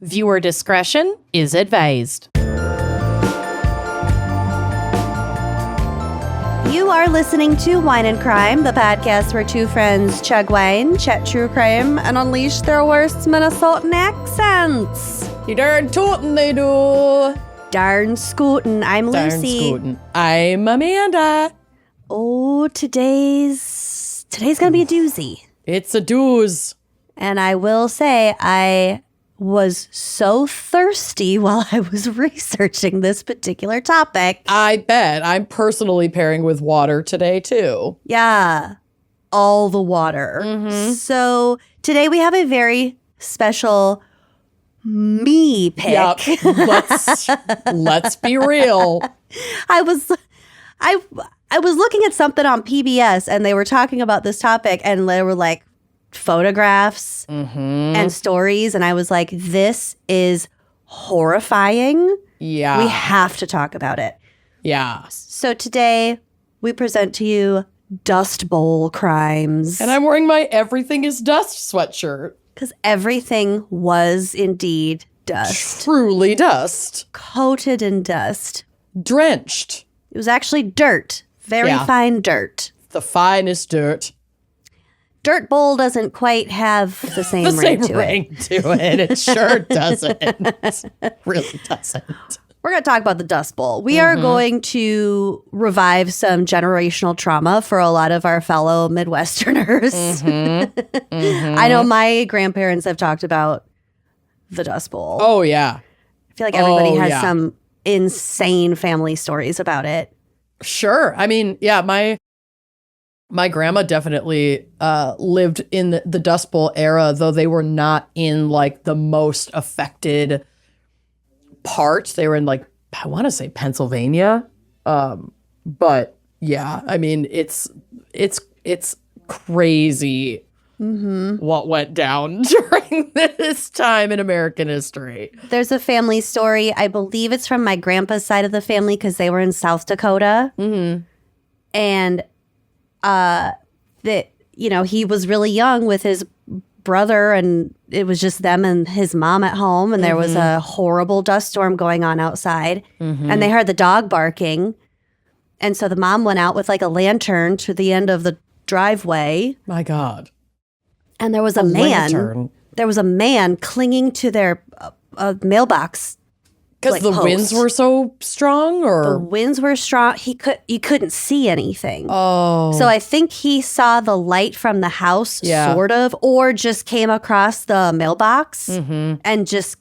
Viewer discretion is advised. You are listening to Wine and Crime, the podcast where two friends chug wine, chat true crime, and unleash their worst Minnesotan accents. You darn tootin' they do. Darn scootin'. I'm Lucy. Scootin'. I'm Amanda. Oh, today's gonna be a doozy. It's a dooz. And I will say I was so thirsty while I was researching this particular topic. I bet. I'm personally pairing with water today, too. Yeah, all the water. Mm-hmm. So today we have a very special me pick. Yep. Let's be real. I was looking at something on PBS and they were talking about this topic and they were like photographs and stories. And I was like, this is horrifying. Yeah. We have to talk about it. Yeah. So today we present to you Dust Bowl crimes. And I'm wearing my Everything is Dust sweatshirt. Because everything was indeed dust. Truly dust. Coated in dust. Drenched. It was actually dirt. Very fine dirt. The finest dirt. Dirt Bowl doesn't quite have the same ring to it. It sure doesn't. Really doesn't. We're going to talk about the Dust Bowl. We are going to revive some generational trauma for a lot of our fellow Midwesterners. I know my grandparents have talked about the Dust Bowl. Oh, yeah. I feel like everybody has some insane family stories about it. Sure. I mean, yeah, my grandma definitely lived in the Dust Bowl era, though they were not in like the most affected part. They were in like, I want to say Pennsylvania. But yeah, I mean, it's crazy what went down during this time in American history. There's a family story. I believe it's from my grandpa's side of the family because they were in South Dakota. And he was really young with his brother and it was just them and his mom at home and there was a horrible dust storm going on outside and they heard the dog barking. And so the mom went out with like a lantern to the end of the driveway. My God. And there was a man. There was a man clinging to their mailbox. Because the winds were so strong, or the winds were strong. You couldn't see anything. Oh, so I think he saw the light from the house, sort of, or just came across the mailbox and just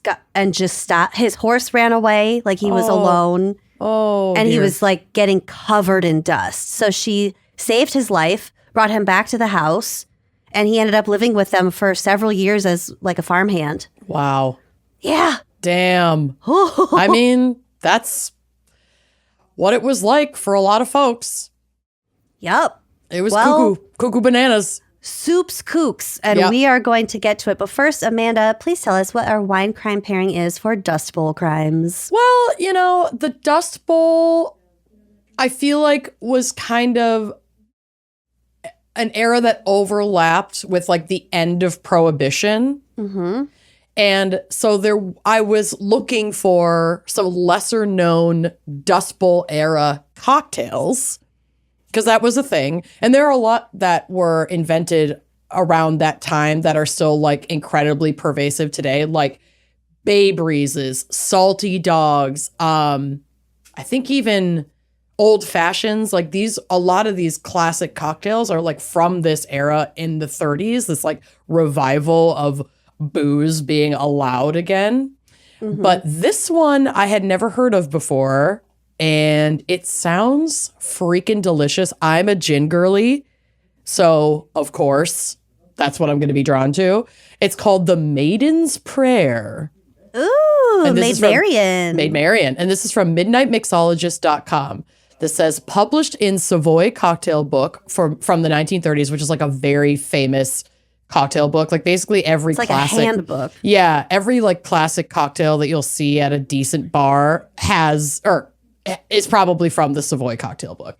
stopped. His horse ran away, like he was alone. Oh, and he was like getting covered in dust. So she saved his life, brought him back to the house, and he ended up living with them for several years as like a farmhand. Wow. Yeah. Damn. I mean, that's what it was like for a lot of folks. Yep. It was cuckoo bananas. Soup's kooks. And we are going to get to it. But first, Amanda, please tell us what our wine crime pairing is for Dust Bowl crimes. Well, the Dust Bowl, I feel like was kind of an era that overlapped with like the end of Prohibition. And so I was looking for some lesser known Dust Bowl era cocktails because that was a thing. And there are a lot that were invented around that time that are still like incredibly pervasive today, like Bay Breezes, Salty Dogs. I think even Old Fashions, like a lot of these classic cocktails are like from this era in the 30s, this like revival of booze being allowed again. But this one I had never heard of before and it sounds freaking delicious. I'm a gin girly, so of course that's what I'm going to be drawn to. It's called the Maiden's Prayer. Ooh, Maid Marian. Maid Marian. And this is from midnightmixologist.com. This says published in Savoy Cocktail Book from the 1930s, which is like a very famous cocktail book. Like basically every classic. Like a handbook. Yeah. Every like classic cocktail that you'll see at a decent bar is probably from the Savoy Cocktail Book.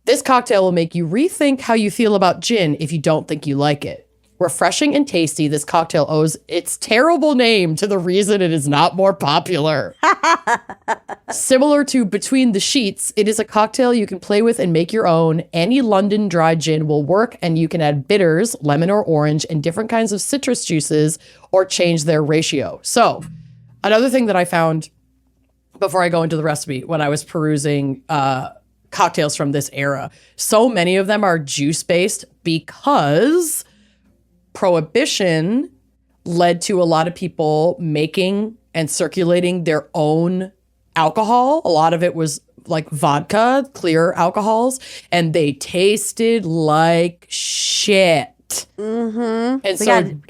This cocktail will make you rethink how you feel about gin if you don't think you like it. Refreshing and tasty, this cocktail owes its terrible name to the reason it is not more popular. Similar to Between the Sheets, it is a cocktail you can play with and make your own. Any London dry gin will work, and you can add bitters, lemon or orange, and different kinds of citrus juices, or change their ratio. So, another thing that I found before I go into the recipe when I was perusing cocktails from this era, so many of them are juice-based because Prohibition led to a lot of people making and circulating their own alcohol. A lot of it was like vodka, clear alcohols, and they tasted like shit. Mm-hmm. And we so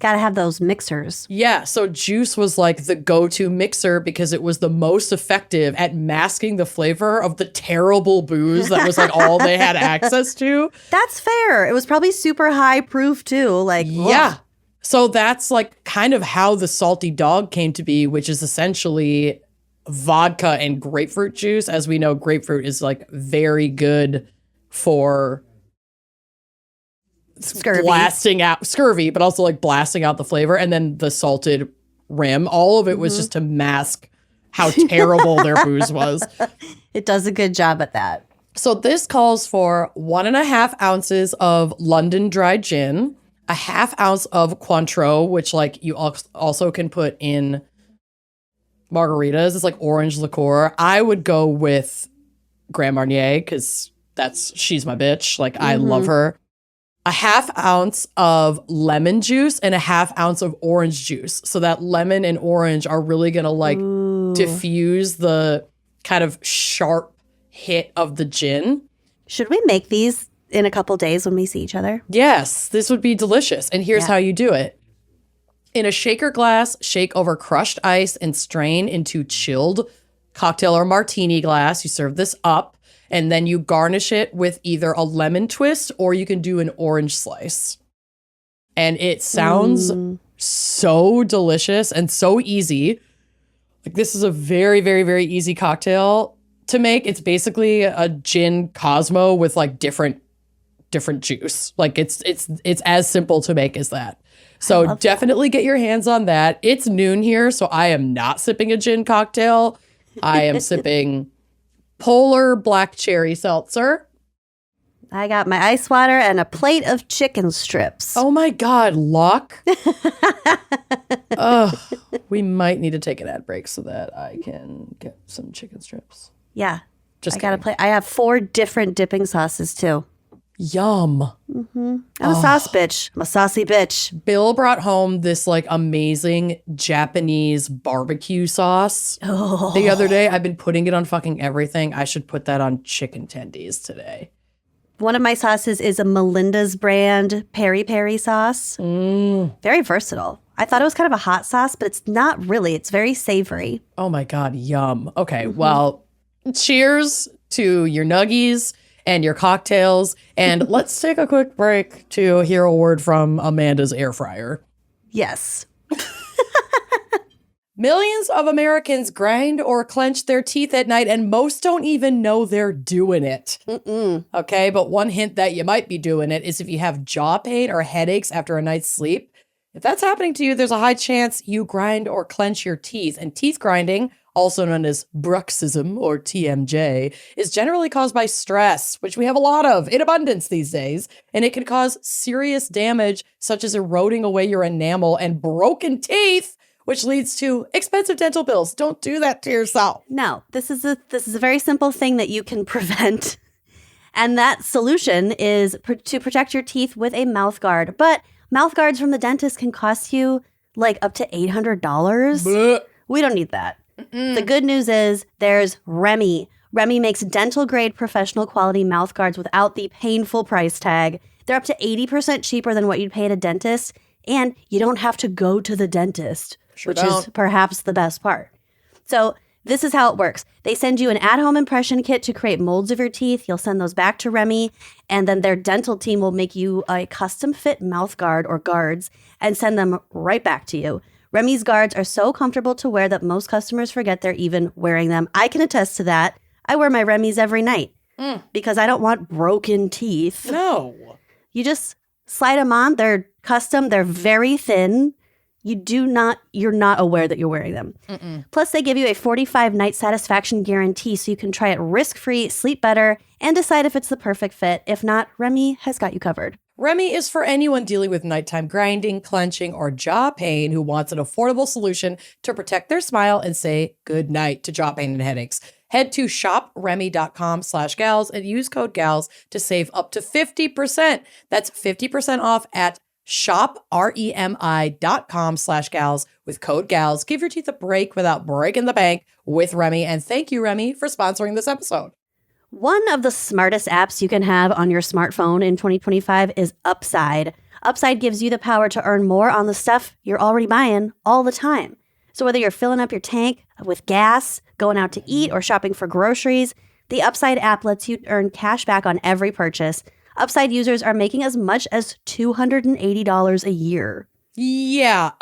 gotta have those mixers. yeah, so juice was like the go-to mixer because it was the most effective at masking the flavor of the terrible booze that was like all they had access to. That's fair. It was probably super high proof too. Like, Yeah. ugh. So that's like kind of how the salty dog came to be, which is essentially vodka and grapefruit juice. As we know, grapefruit is like very good for blasting out scurvy, but also like blasting out the flavor. And then the salted rim, all of it was just to mask how terrible their booze was. It does a good job at that. So this calls for 1.5 ounces of London dry gin, a 1/2 ounce of Cointreau, which like you also can put in margaritas. It's like orange liqueur. I would go with Grand Marnier because she's my bitch. Like I love her. A 1/2 ounce of lemon juice and a 1/2 ounce of orange juice. So that lemon and orange are really going to like diffuse the kind of sharp hit of the gin. Should we make these in a couple days when we see each other? Yes, this would be delicious. And here's how you do it. In a shaker glass, shake over crushed ice and strain into chilled cocktail or martini glass. You serve this up, and then you garnish it with either a lemon twist or you can do an orange slice. And it sounds so delicious and so easy. Like this is a very, very, very easy cocktail to make. It's basically a gin Cosmo with like different juice. Like it's as simple to make as that. So definitely get your hands on that. It's noon here, so I am not sipping a gin cocktail. I am sipping Polar Black Cherry Seltzer. I got my ice water and a plate of chicken strips. Oh my God, luck. Ugh, we might need to take an ad break so that I can get some chicken strips. Yeah. Just I got a plate. I have 4 different dipping sauces too. Yum. I'm a sauce bitch. I'm a saucy bitch. Bill brought home this like amazing Japanese barbecue sauce the other day. I've been putting it on fucking everything. I should put that on chicken tendies today. One of my sauces is a Melinda's brand peri-peri sauce. Very versatile. I thought it was kind of a hot sauce, but it's not really. It's very savory. Oh my God, yum. Okay, well, cheers to your nuggies and your cocktails. And let's take a quick break to hear a word from Amanda's air fryer. Yes. Millions of Americans grind or clench their teeth at night, and most don't even know they're doing it. Okay, but one hint that you might be doing it is if you have jaw pain or headaches after a night's sleep. If that's happening to you, there's a high chance you grind or clench your teeth. And teeth grinding, also known as bruxism or TMJ, is generally caused by stress, which we have a lot of in abundance these days. And it can cause serious damage, such as eroding away your enamel and broken teeth, which leads to expensive dental bills. Don't do that to yourself. No, this is a very simple thing that you can prevent. And that solution is to protect your teeth with a mouth guard. But mouth guards from the dentist can cost you like up to $800. Blech. We don't need that. The good news is there's Remy. Remy makes dental grade professional quality mouth guards without the painful price tag. They're up to 80% cheaper than what you'd pay at a dentist. And you don't have to go to the dentist, which is perhaps the best part. So this is how it works. They send you an at-home impression kit to create molds of your teeth. You'll send those back to Remy, and then their dental team will make you a custom-fit mouth guard or guards and send them right back to you. Remy's guards are so comfortable to wear that most customers forget they're even wearing them. I can attest to that. I wear my Remy's every night because I don't want broken teeth. No. You just Slide them on. They're custom. They're very thin. You're not aware that you're wearing them. Mm-mm. Plus, they give you a 45-night satisfaction guarantee so you can try it risk-free, sleep better, and decide if it's the perfect fit. If not, Remy has got you covered. Remy is for anyone dealing with nighttime grinding, clenching, or jaw pain who wants an affordable solution to protect their smile and say goodnight to jaw pain and headaches. Head to shopremy.com/gals and use code GALS to save up to 50%. That's 50% off at shopremi.com/gals with code GALS. Give your teeth a break without breaking the bank with Remy. And thank you, Remy, for sponsoring this episode. One of the smartest apps you can have on your smartphone in 2025 is Upside. Upside gives you the power to earn more on the stuff you're already buying all the time. So whether you're filling up your tank with gas, going out to eat, or shopping for groceries, the Upside app lets you earn cash back on every purchase. Upside users are making as much as $280 a year. Yeah,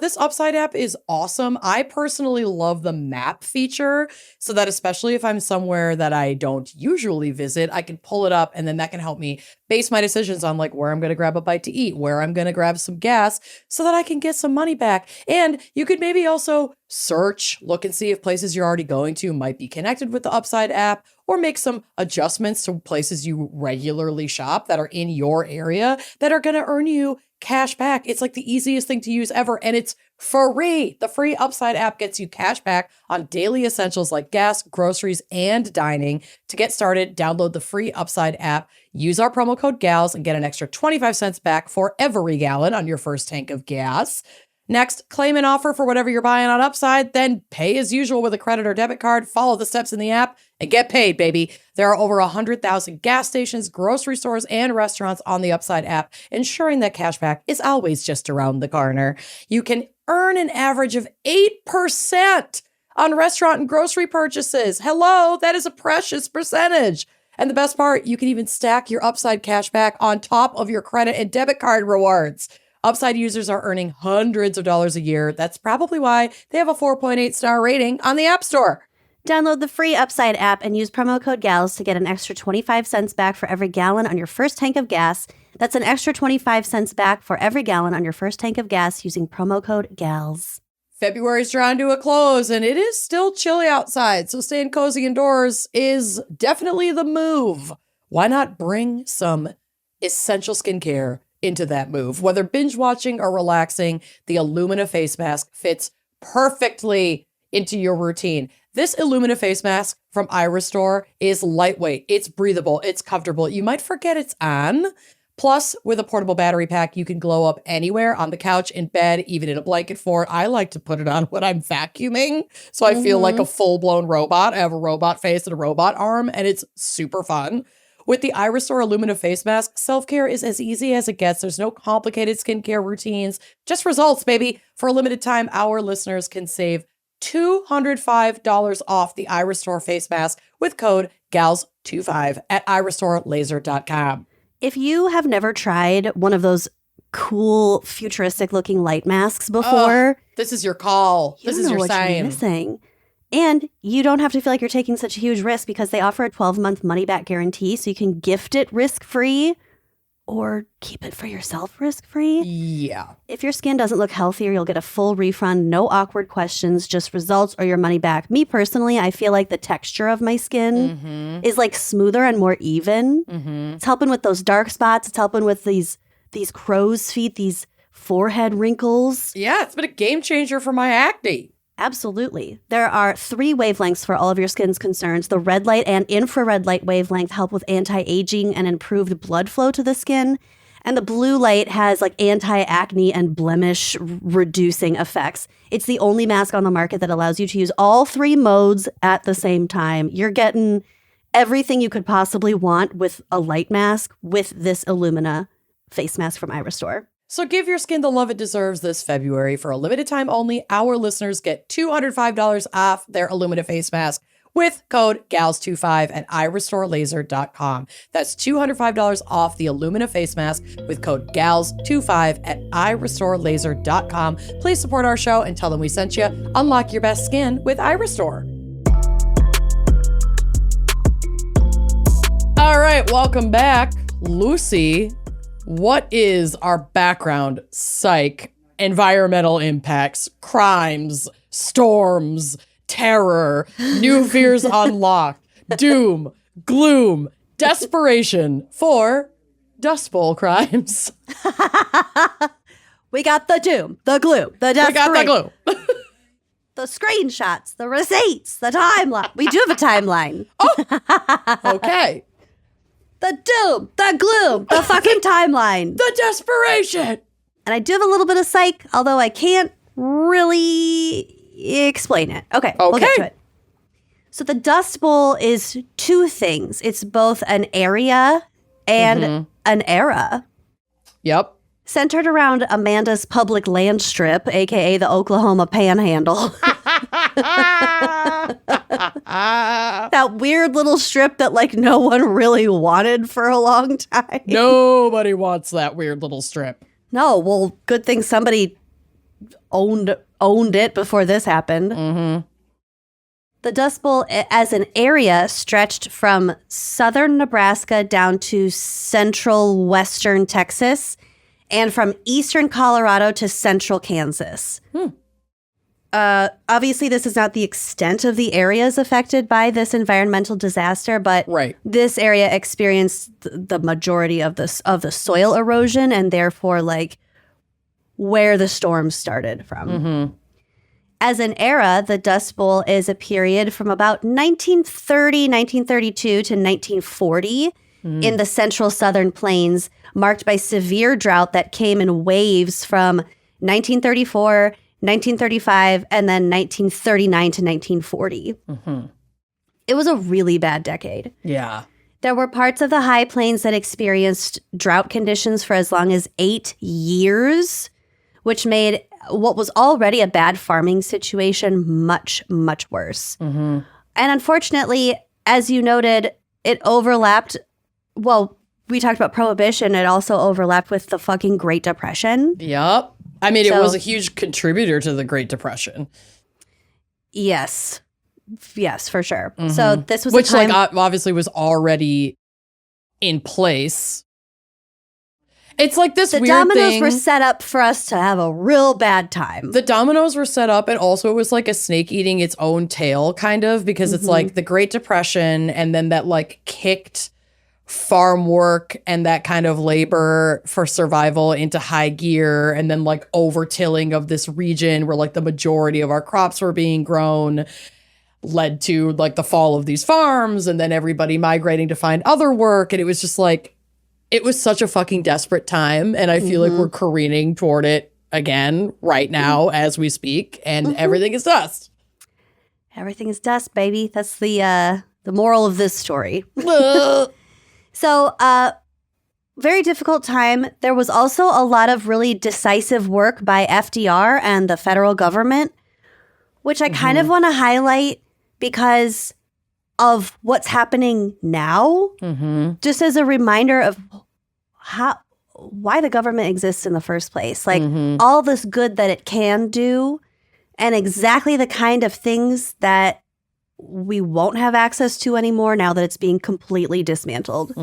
this Upside app is awesome. I personally love the map feature so that especially if I'm somewhere that I don't usually visit, I can pull it up and then that can help me base my decisions on like where I'm going to grab a bite to eat, where I'm going to grab some gas so that I can get some money back. And you could maybe also search, look and see if places you're already going to might be connected with the Upside app, or make some adjustments to places you regularly shop that are in your area that are going to earn you cash back. It's like the easiest thing to use ever, and it's free. The free Upside app gets you cash back on daily essentials like gas, groceries, and dining. To get started, download the free Upside app, use our promo code GALS, and get an extra 25 cents back for every gallon on your first tank of gas. Next, claim an offer for whatever you're buying on Upside, then pay as usual with a credit or debit card, follow the steps in the app, and get paid, baby. There are over 100,000 gas stations, grocery stores, and restaurants on the Upside app, ensuring that cashback is always just around the corner. You can earn an average of 8% on restaurant and grocery purchases. Hello, that is a precious percentage. And the best part, you can even stack your Upside cashback on top of your credit and debit card rewards. Upside users are earning hundreds of dollars a year. That's probably why they have a 4.8 star rating on the App Store. Download the free Upside app and use promo code GALS to get an extra 25 cents back for every gallon on your first tank of gas. That's an extra 25 cents back for every gallon on your first tank of gas using promo code GALS. February's drawing to a close and it is still chilly outside, so staying cozy indoors is definitely the move. Why not bring some essential skincare into that move? Whether binge watching or relaxing, the Illumina face mask fits perfectly into your routine. This Illumina face mask from iRestore is lightweight, it's breathable, it's comfortable. You might forget it's on. Plus, with a portable battery pack, you can glow up anywhere, on the couch, in bed, even in a blanket fort. I like to put it on when I'm vacuuming, so I feel like a full-blown robot. I have a robot face and a robot arm, and it's super fun. With the iRestore Illumina face mask, self-care is as easy as it gets. There's no complicated skincare routines, just results, baby. For a limited time, our listeners can save $205 off the iRestore face mask with code GALS25 at irestorelaser.com. If you have never tried one of those cool futuristic looking light masks before, this is your call. This is your sign. You're missing. And you don't have to feel like you're taking such a huge risk because they offer a 12-month money-back guarantee, so you can gift it risk-free or keep it for yourself risk-free. Yeah. If your skin doesn't look healthier, you'll get a full refund, no awkward questions, just results or your money back. Me personally, I feel like the texture of my skin is like smoother and more even. It's helping with those dark spots. It's helping with these crow's feet, these forehead wrinkles. Yeah, it's been a game changer for my acne. Absolutely. There are 3 wavelengths for all of your skin's concerns. The red light and infrared light wavelength help with anti-aging and improved blood flow to the skin. And the blue light has like anti-acne and blemish reducing effects. It's the only mask on the market that allows you to use all 3 modes at the same time. You're getting everything you could possibly want with a light mask with this Illumina face mask from iRestore. So give your skin the love it deserves this February. For a limited time only, our listeners get $205 off their Illumina face mask with code GALS25 at irestorelaser.com. That's $205 off the Illumina face mask with code GALS25 at irestorelaser.com. Please support our show and tell them we sent you. Unlock your best skin with iRestore. All right, welcome back. Lucy What is our background, psych, environmental impacts, crimes, storms, terror, new fears unlocked, doom, gloom, desperation for Dust Bowl crimes? We got the doom, the gloom, the desperation. We got the gloom. The screenshots, the receipts, the timeline. We do have a timeline. Okay. The doom, the gloom, the fucking timeline. The desperation. And I do have a little bit of psych, although I can't really explain it. Okay, we'll get to it. So the Dust Bowl is two things. It's both an area and an era. Yep. Centered around Amanda's public land strip, a.k.a. the Oklahoma Panhandle. That weird little strip that, like, no one really wanted for a long time. Nobody wants that weird little strip. No, well, good thing somebody owned it before this happened. Mm-hmm. The Dust Bowl as an area stretched from southern Nebraska down to central western Texas and from eastern Colorado to central Kansas. Obviously, this is not the extent of the areas affected by this environmental disaster, but this area experienced the majority of the soil erosion and therefore, like, where the storms started from. Mm-hmm. As an era, the Dust Bowl is a period from about 1930, 1932 to 1940 in the central southern plains, marked by severe drought that came in waves from 1934, 1935, and then 1939 to 1940. Mm-hmm. It was a really bad decade. Yeah. There were parts of the high plains that experienced drought conditions for as long as 8 years, which made what was already a bad farming situation much, much worse. Mm-hmm. And unfortunately, as you noted, it overlapped. Well, we talked about Prohibition. It also overlapped with the fucking Great Depression. Yep. I mean, it was a huge contributor to the Great Depression. Yes. Yes, for sure. Mm-hmm. So this was which, a time, like, obviously was already in place. It's like this the weird dominoes thing. were set up for us to have a real bad time. The dominoes were set up, and also it was like a snake eating its own tail, kind of, because it's like the Great Depression, and then that, like, kicked farm work and that kind of labor for survival into high gear, and then, like, over-tilling of this region where, like, the majority of our crops were being grown led to, like, the fall of these farms, and then everybody migrating to find other work, and it was just like, it was such a fucking desperate time, and I feel like we're careening toward it again right now as we speak, and everything is dust. Everything is dust, baby. That's the moral of this story. So, very difficult time. There was also a lot of really decisive work by FDR and the federal government, which I kind of want to highlight because of what's happening now, just as a reminder of why the government exists in the first place. Like, all this good that it can do, and exactly the kind of things that we won't have access to anymore now that it's being completely dismantled.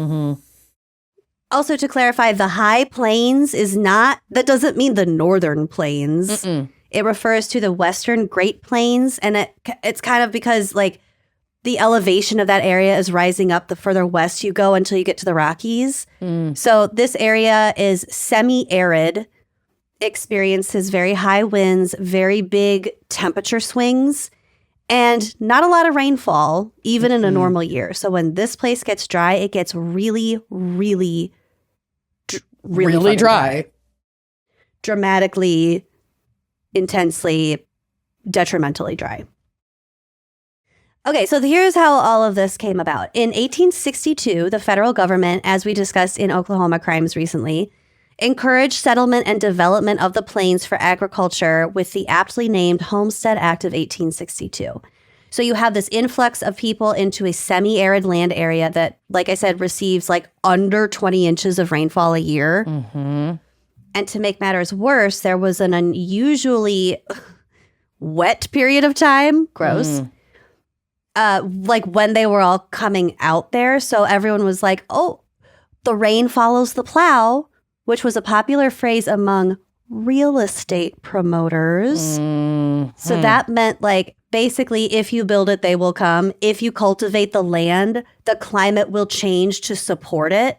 Also, to clarify, the high plains that doesn't mean the northern plains. It refers to the western Great Plains, and it's kind of because, like, the elevation of that area is rising up the further west you go until you get to the Rockies. So this area is semi-arid, experiences very high winds, very big temperature swings, and not a lot of rainfall, even in a normal year. So when this place gets dry, it gets really, really, really dry. Dramatically, intensely, detrimentally dry. Okay, so here's how all of this came about. In 1862, the federal government, as we discussed in Oklahoma Crimes recently, encouraged settlement and development of the plains for agriculture with the aptly named Homestead Act of 1862. So you have this influx of people into a semi-arid land area that, like I said, receives like under 20 inches of rainfall a year. And to make matters worse, there was an unusually wet period of time. Gross. Like when they were all coming out there. So everyone was like, oh, the rain follows the plow. which was a popular phrase among real estate promoters. So that meant like, basically, if you build it, they will come. If you cultivate the land, the climate will change to support it,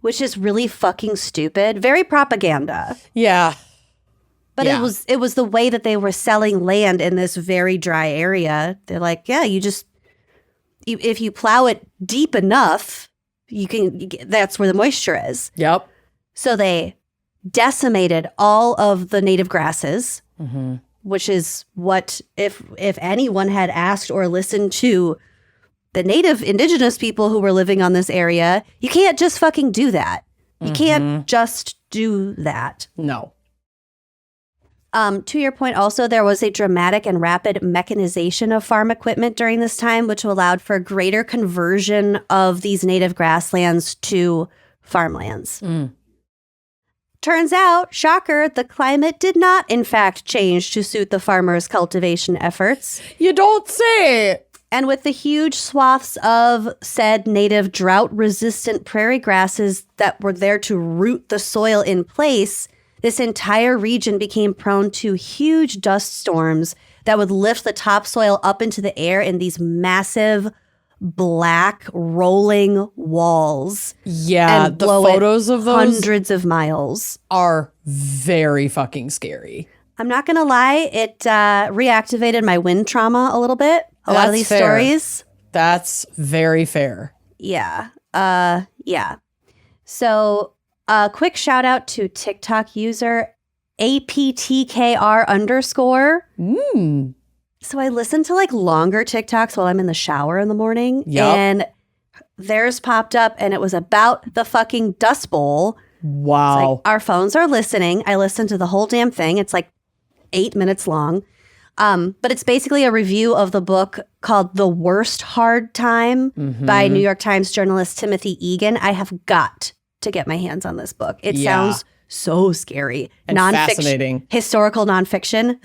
which is really fucking stupid. Very propaganda. Yeah. But it was the way that they were selling land in this very dry area. They're like, yeah, if you plow it deep enough, that's where the moisture is. Yep. So they decimated all of the native grasses, which is what, if anyone had asked or listened to the native indigenous people who were living on this area, you can't just fucking do that. You can't just do that. No. To your point, also, there was a dramatic and rapid mechanization of farm equipment during this time, which allowed for greater conversion of these native grasslands to farmlands. Turns out, shocker, the climate did not, in fact, change to suit the farmers' cultivation efforts. You don't say. And with the huge swaths of said native drought-resistant prairie grasses that were there to root the soil in place, this entire region became prone to huge dust storms that would lift the topsoil up into the air in these massive black rolling walls. Yeah, and the photos of those hundreds of miles are very fucking scary. I'm not gonna lie, it reactivated my wind trauma a little bit. A lot of these stories. That's very fair. Yeah. Yeah. So a quick shout out to TikTok user APTKR_. So I listen to like longer TikToks while I'm in the shower in the morning. Yep. And theirs popped up and it was about the fucking Dust Bowl. Wow. It's like, our phones are listening. I listened to the whole damn thing. It's like 8 minutes long. But it's basically a review of the book called The Worst Hard Time by New York Times journalist Timothy Egan. I have got to get my hands on this book. It sounds so scary. And fascinating. Historical nonfiction.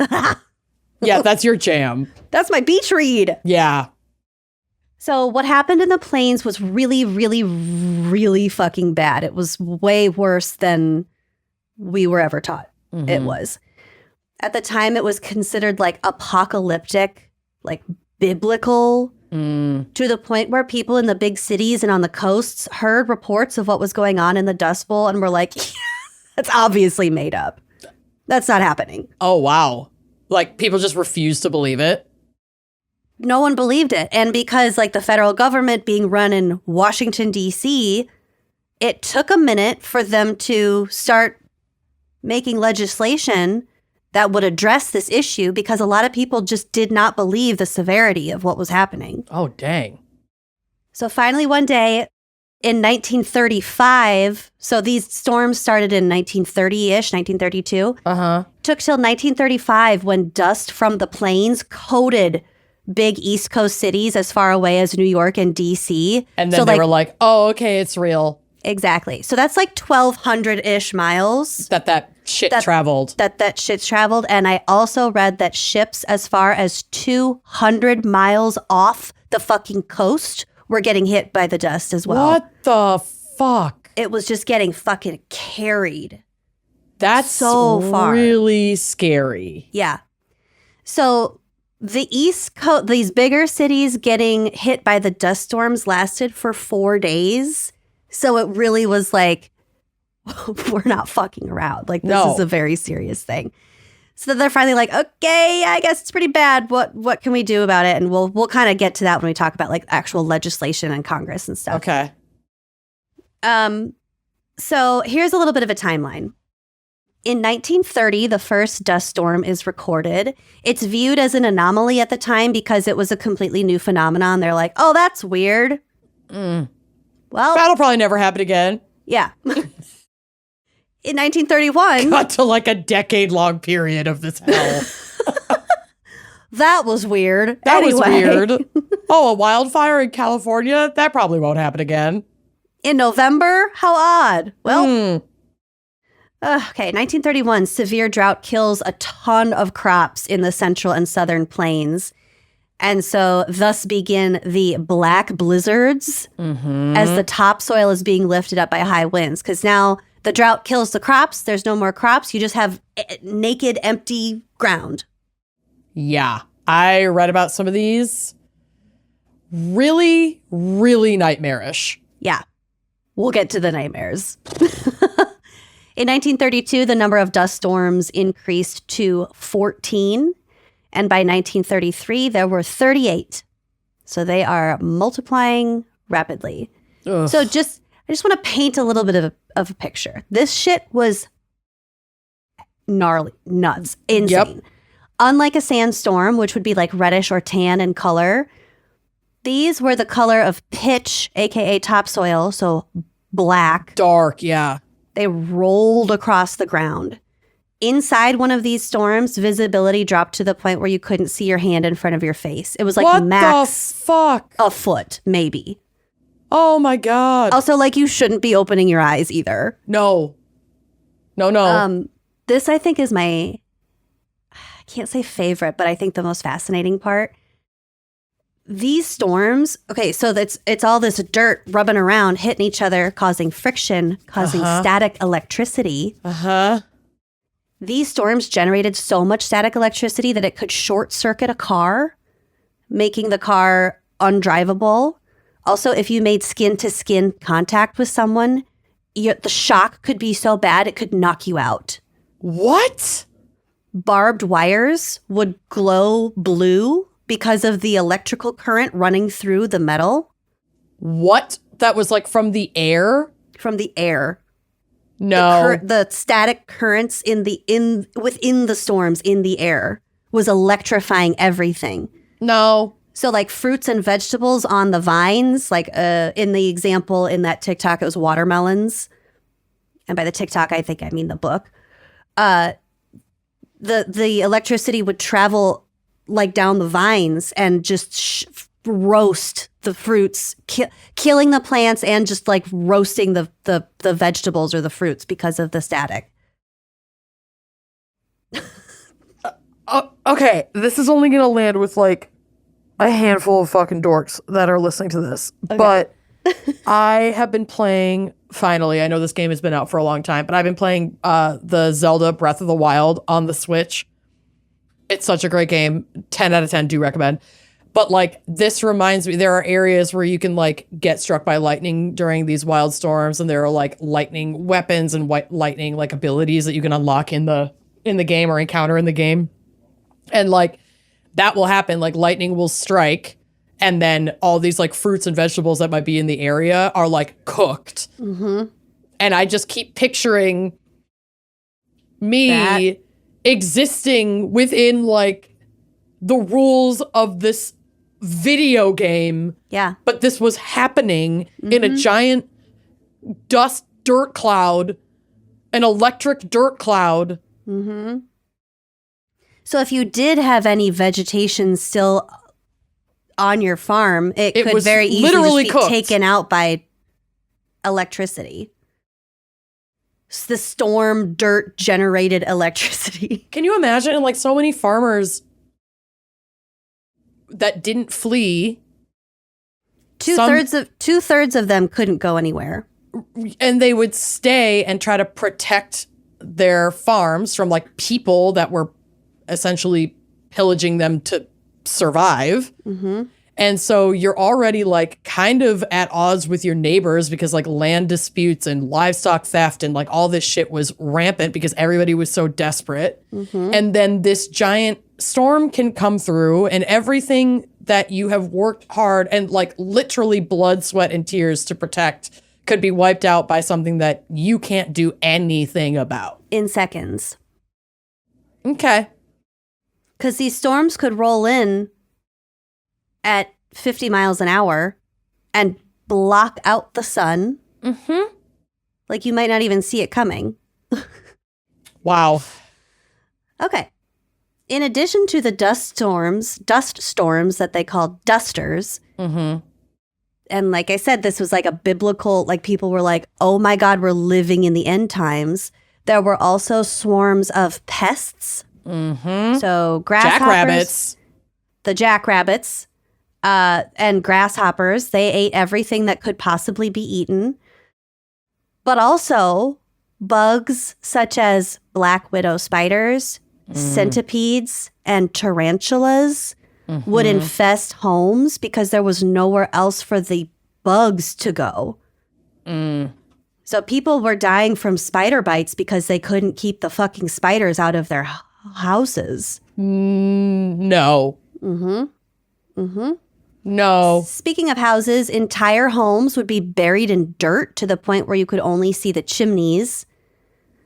Yeah, that's your jam. That's my beach read. Yeah. So what happened in the plains was really, really, really fucking bad. It was way worse than we were ever taught it was. At the time, it was considered like apocalyptic, like biblical, to the point where people in the big cities and on the coasts heard reports of what was going on in the Dust Bowl and were like, that's obviously made up. That's not happening. Oh, wow. Like, people just refused to believe it? No one believed it. And because, like, the federal government being run in Washington, D.C., it took a minute for them to start making legislation that would address this issue because a lot of people just did not believe the severity of what was happening. Oh, dang. So finally, one day in 1935, so these storms started in 1930-ish, 1932. Took till 1935 when dust from the plains coated big East Coast cities as far away as New York and D.C. And then they were like, oh, okay, it's real. Exactly. So that's like 1,200-ish miles. That shit traveled. That shit's traveled. And I also read that ships as far as 200 miles off the fucking coast were getting hit by the dust as well. What the fuck? It was just getting fucking carried. That's so far. Really scary. Yeah. So the East Coast, these bigger cities getting hit by the dust storms lasted for 4 days. So it really was like, we're not fucking around. Like, this is a very serious thing. So they're finally like, okay, I guess it's pretty bad. What can we do about it? And we'll kind of get to that when we talk about like actual legislation and Congress and stuff. Okay. So here's a little bit of a timeline. In 1930, the first dust storm is recorded. It's viewed as an anomaly at the time because it was a completely new phenomenon. They're like, oh, that's weird. Well, that'll probably never happen again. Yeah. In 1931. Got to like a decade-long period of this hell. That was weird. That was weird. Oh, a wildfire in California? That probably won't happen again. In November? How odd. Well, okay, 1931, severe drought kills a ton of crops in the central and southern plains. And so thus begin the black blizzards as the topsoil is being lifted up by high winds. Because now The drought kills the crops. There's no more crops. You just have naked, empty ground. Yeah. I read about some of these. Really, really nightmarish. Yeah. We'll get to the nightmares. In 1932, the number of dust storms increased to 14. And by 1933, there were 38. So they are multiplying rapidly. Ugh. So I just want to paint a little bit of a picture. This shit was gnarly, nuts, insane. Yep. Unlike a sandstorm, which would be like reddish or tan in color, these were the color of pitch, aka topsoil, so black. Dark, yeah. They rolled across the ground. Inside one of these storms, visibility dropped to the point where you couldn't see your hand in front of your face. It was like what max the fuck? a foot, maybe. Oh my God. Also, like, you shouldn't be opening your eyes either. No. No. This, I think, is my, I can't say favorite, but I think the most fascinating part. These storms, okay, so it's all this dirt rubbing around, hitting each other, causing friction, causing static electricity. These storms generated so much static electricity that it could short circuit a car, making the car undrivable. Also, if you made skin-to-skin contact with someone, the shock could be so bad it could knock you out. What? Barbed wires would glow blue because of the electrical current running through the metal. What? That was like from the air? From the air. No. The static currents within the storms in the air was electrifying everything. No. So like fruits and vegetables on the vines, like in the example in that TikTok, it was watermelons. And by the TikTok, I think I mean the book. The electricity would travel like down the vines and just roast the fruits, killing the plants and just like roasting the vegetables or the fruits because of the static. Okay, this is only going to land with like a handful of fucking dorks that are listening to this. Okay. But I have been playing, finally, I know this game has been out for a long time, but I've been playing the Zelda Breath of the Wild on the Switch. It's such a great game. 10 out of 10, do recommend. But like, this reminds me, there are areas where you can like get struck by lightning during these wild storms, and there are like lightning weapons and lightning like abilities that you can unlock in the game or encounter in the game. And like, that will happen, like lightning will strike, and then all these like fruits and vegetables that might be in the area are like cooked. Mm-hmm. And I just keep picturing me existing within like the rules of this video game. Yeah. But this was happening in a giant dirt cloud, an electric dirt cloud. Mm-hmm. So if you did have any vegetation still on your farm, it could very easily just be taken out by electricity. It's the storm dirt generated electricity. Can you imagine like so many farmers that didn't flee? Two-thirds of them couldn't go anywhere. And they would stay and try to protect their farms from like people that were essentially pillaging them to survive. Mm-hmm. And so you're already like kind of at odds with your neighbors because like land disputes and livestock theft and like all this shit was rampant because everybody was so desperate. Mm-hmm. And then this giant storm can come through and everything that you have worked hard and like literally blood, sweat, and tears to protect could be wiped out by something that you can't do anything about. In seconds. Okay. Because these storms could roll in at 50 miles an hour and block out the sun. Mm-hmm. Like you might not even see it coming. Wow. Okay. In addition to the dust storms that they call dusters, and like I said, this was like a biblical, like people were like, oh my God, we're living in the end times. There were also swarms of pests. Mm-hmm. So grasshoppers, the jackrabbits, and grasshoppers, they ate everything that could possibly be eaten. But also bugs such as black widow spiders, centipedes, and tarantulas would infest homes because there was nowhere else for the bugs to go. So people were dying from spider bites because they couldn't keep the fucking spiders out of their houses. No. No. Speaking of houses, entire homes would be buried in dirt to the point where you could only see the chimneys.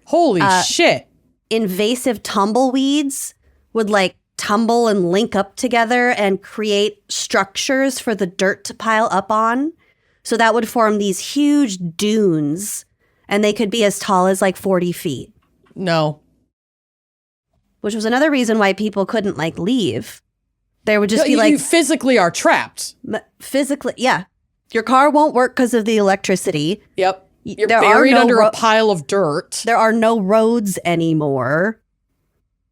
Holy shit. Invasive tumbleweeds would like tumble and link up together and create structures for the dirt to pile up on. So that would form these huge dunes, and they could be as tall as like 40 feet. No. Which was another reason why people couldn't like leave. There would just be like... You physically are trapped. Physically, yeah. Your car won't work because of the electricity. Yep. You're buried under a pile of dirt. There are no roads anymore.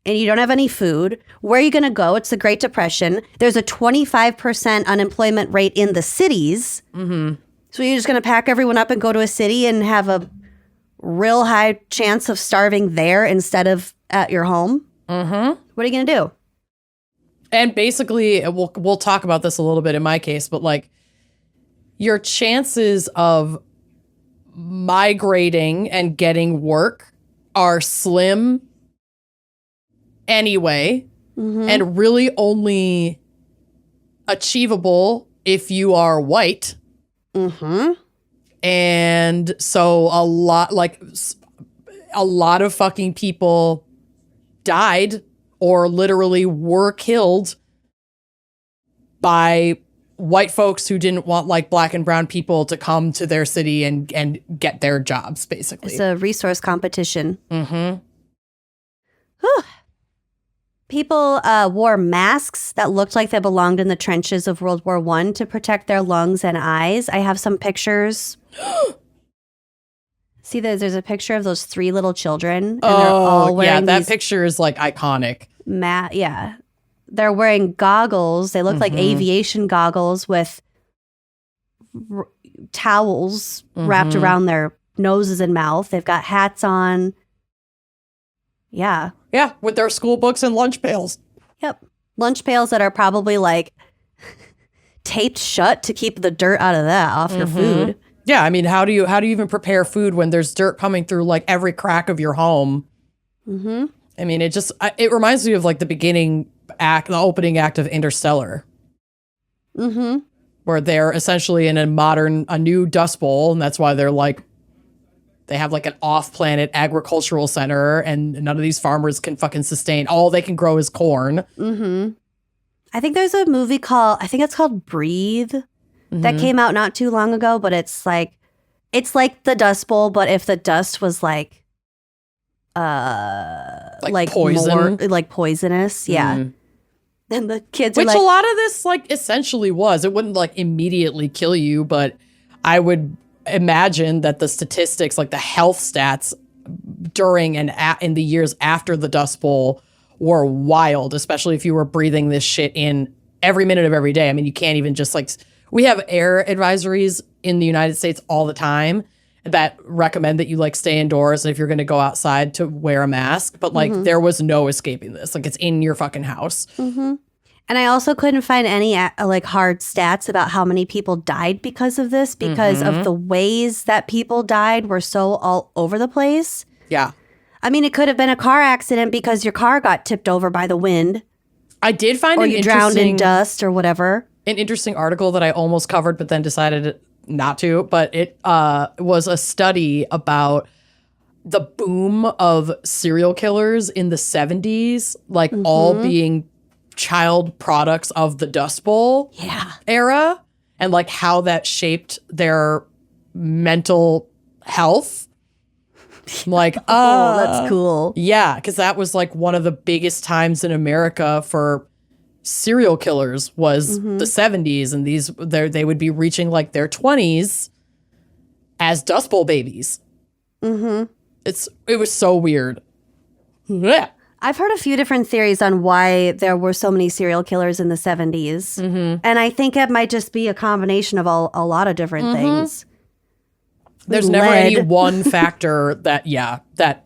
And you don't have any food. Where are you going to go? It's the Great Depression. There's a 25% unemployment rate in the cities. So you're just going to pack everyone up and go to a city and have a real high chance of starving there instead of at your home? What are you going to do? And basically, we'll talk about this a little bit in my case, but like your chances of migrating and getting work are slim anyway, and really only achievable if you are white. And so a lot of fucking people died or literally were killed by white folks who didn't want like black and brown people to come to their city and get their jobs, basically. It's a resource competition. People wore masks that looked like they belonged in the trenches of World War I to protect their lungs and eyes. I have some pictures. See, there's a picture of those 3 little children. And they're all wearing that picture is like iconic. Yeah. They're wearing goggles. They look like aviation goggles with towels wrapped around their noses and mouth. They've got hats on. Yeah. Yeah, with their school books and lunch pails. Yep. Lunch pails that are probably like taped shut to keep the dirt out of that off your food. Yeah, I mean, how do you even prepare food when there's dirt coming through like every crack of your home? I mean, it reminds me of like the opening act of Interstellar. Where they're essentially in a new Dust Bowl, and that's why they have like an off-planet agricultural center, and none of these farmers can fucking sustain. All they can grow is corn. I think there's a movie it's called Breathe that came out not too long ago, but it's like the Dust Bowl, but if the dust was like poison, more, like poisonous, yeah. And the kids which a lot of this like essentially was. It wouldn't like immediately kill you, but I would imagine that the statistics, like the health stats during and in the years after the Dust Bowl were wild, especially if you were breathing this shit in every minute of every day. I mean, you can't even just like, we have air advisories in the United States all the time that recommend that you like stay indoors and if you're going to go outside to wear a mask, but like there was no escaping this. Like it's in your fucking house. And I also couldn't find any like hard stats about how many people died because of this, because of the ways that people died were so all over the place. Yeah. I mean, it could have been a car accident because your car got tipped over by the wind. I did find or you drowned in dust or whatever. An interesting article that I almost covered, but then decided not to. But it was a study about the boom of serial killers in the 70s, like all being child products of the Dust Bowl era, and like how that shaped their mental health. Like, oh, that's cool. Yeah, because that was like one of the biggest times in America for serial killers was the 70s, and they would be reaching like their 20s as Dust Bowl babies. It was so weird. I've heard a few different theories on why there were so many serial killers in the 70s. And I think it might just be a combination of a lot of different things. There's never any one factor that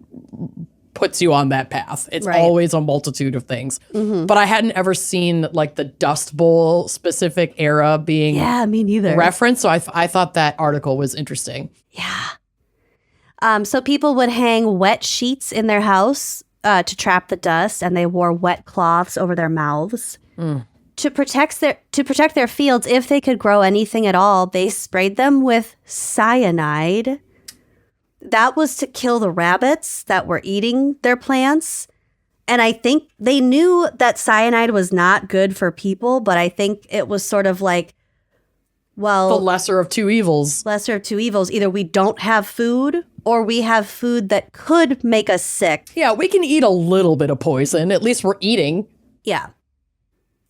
puts you on that path. It's always a multitude of things. But I hadn't ever seen like the Dust Bowl specific era being me neither. referenced. So I thought that article was interesting. Yeah. So people would hang wet sheets in their house to trap the dust, and they wore wet cloths over their mouths. To protect their fields, if they could grow anything at all, they sprayed them with cyanide. That was to kill the rabbits that were eating their plants. And I think they knew that cyanide was not good for people, but I think it was sort of like, well, the lesser of two evils. Lesser of two evils. Either we don't have food or we have food that could make us sick. Yeah, we can eat a little bit of poison. At least we're eating. Yeah.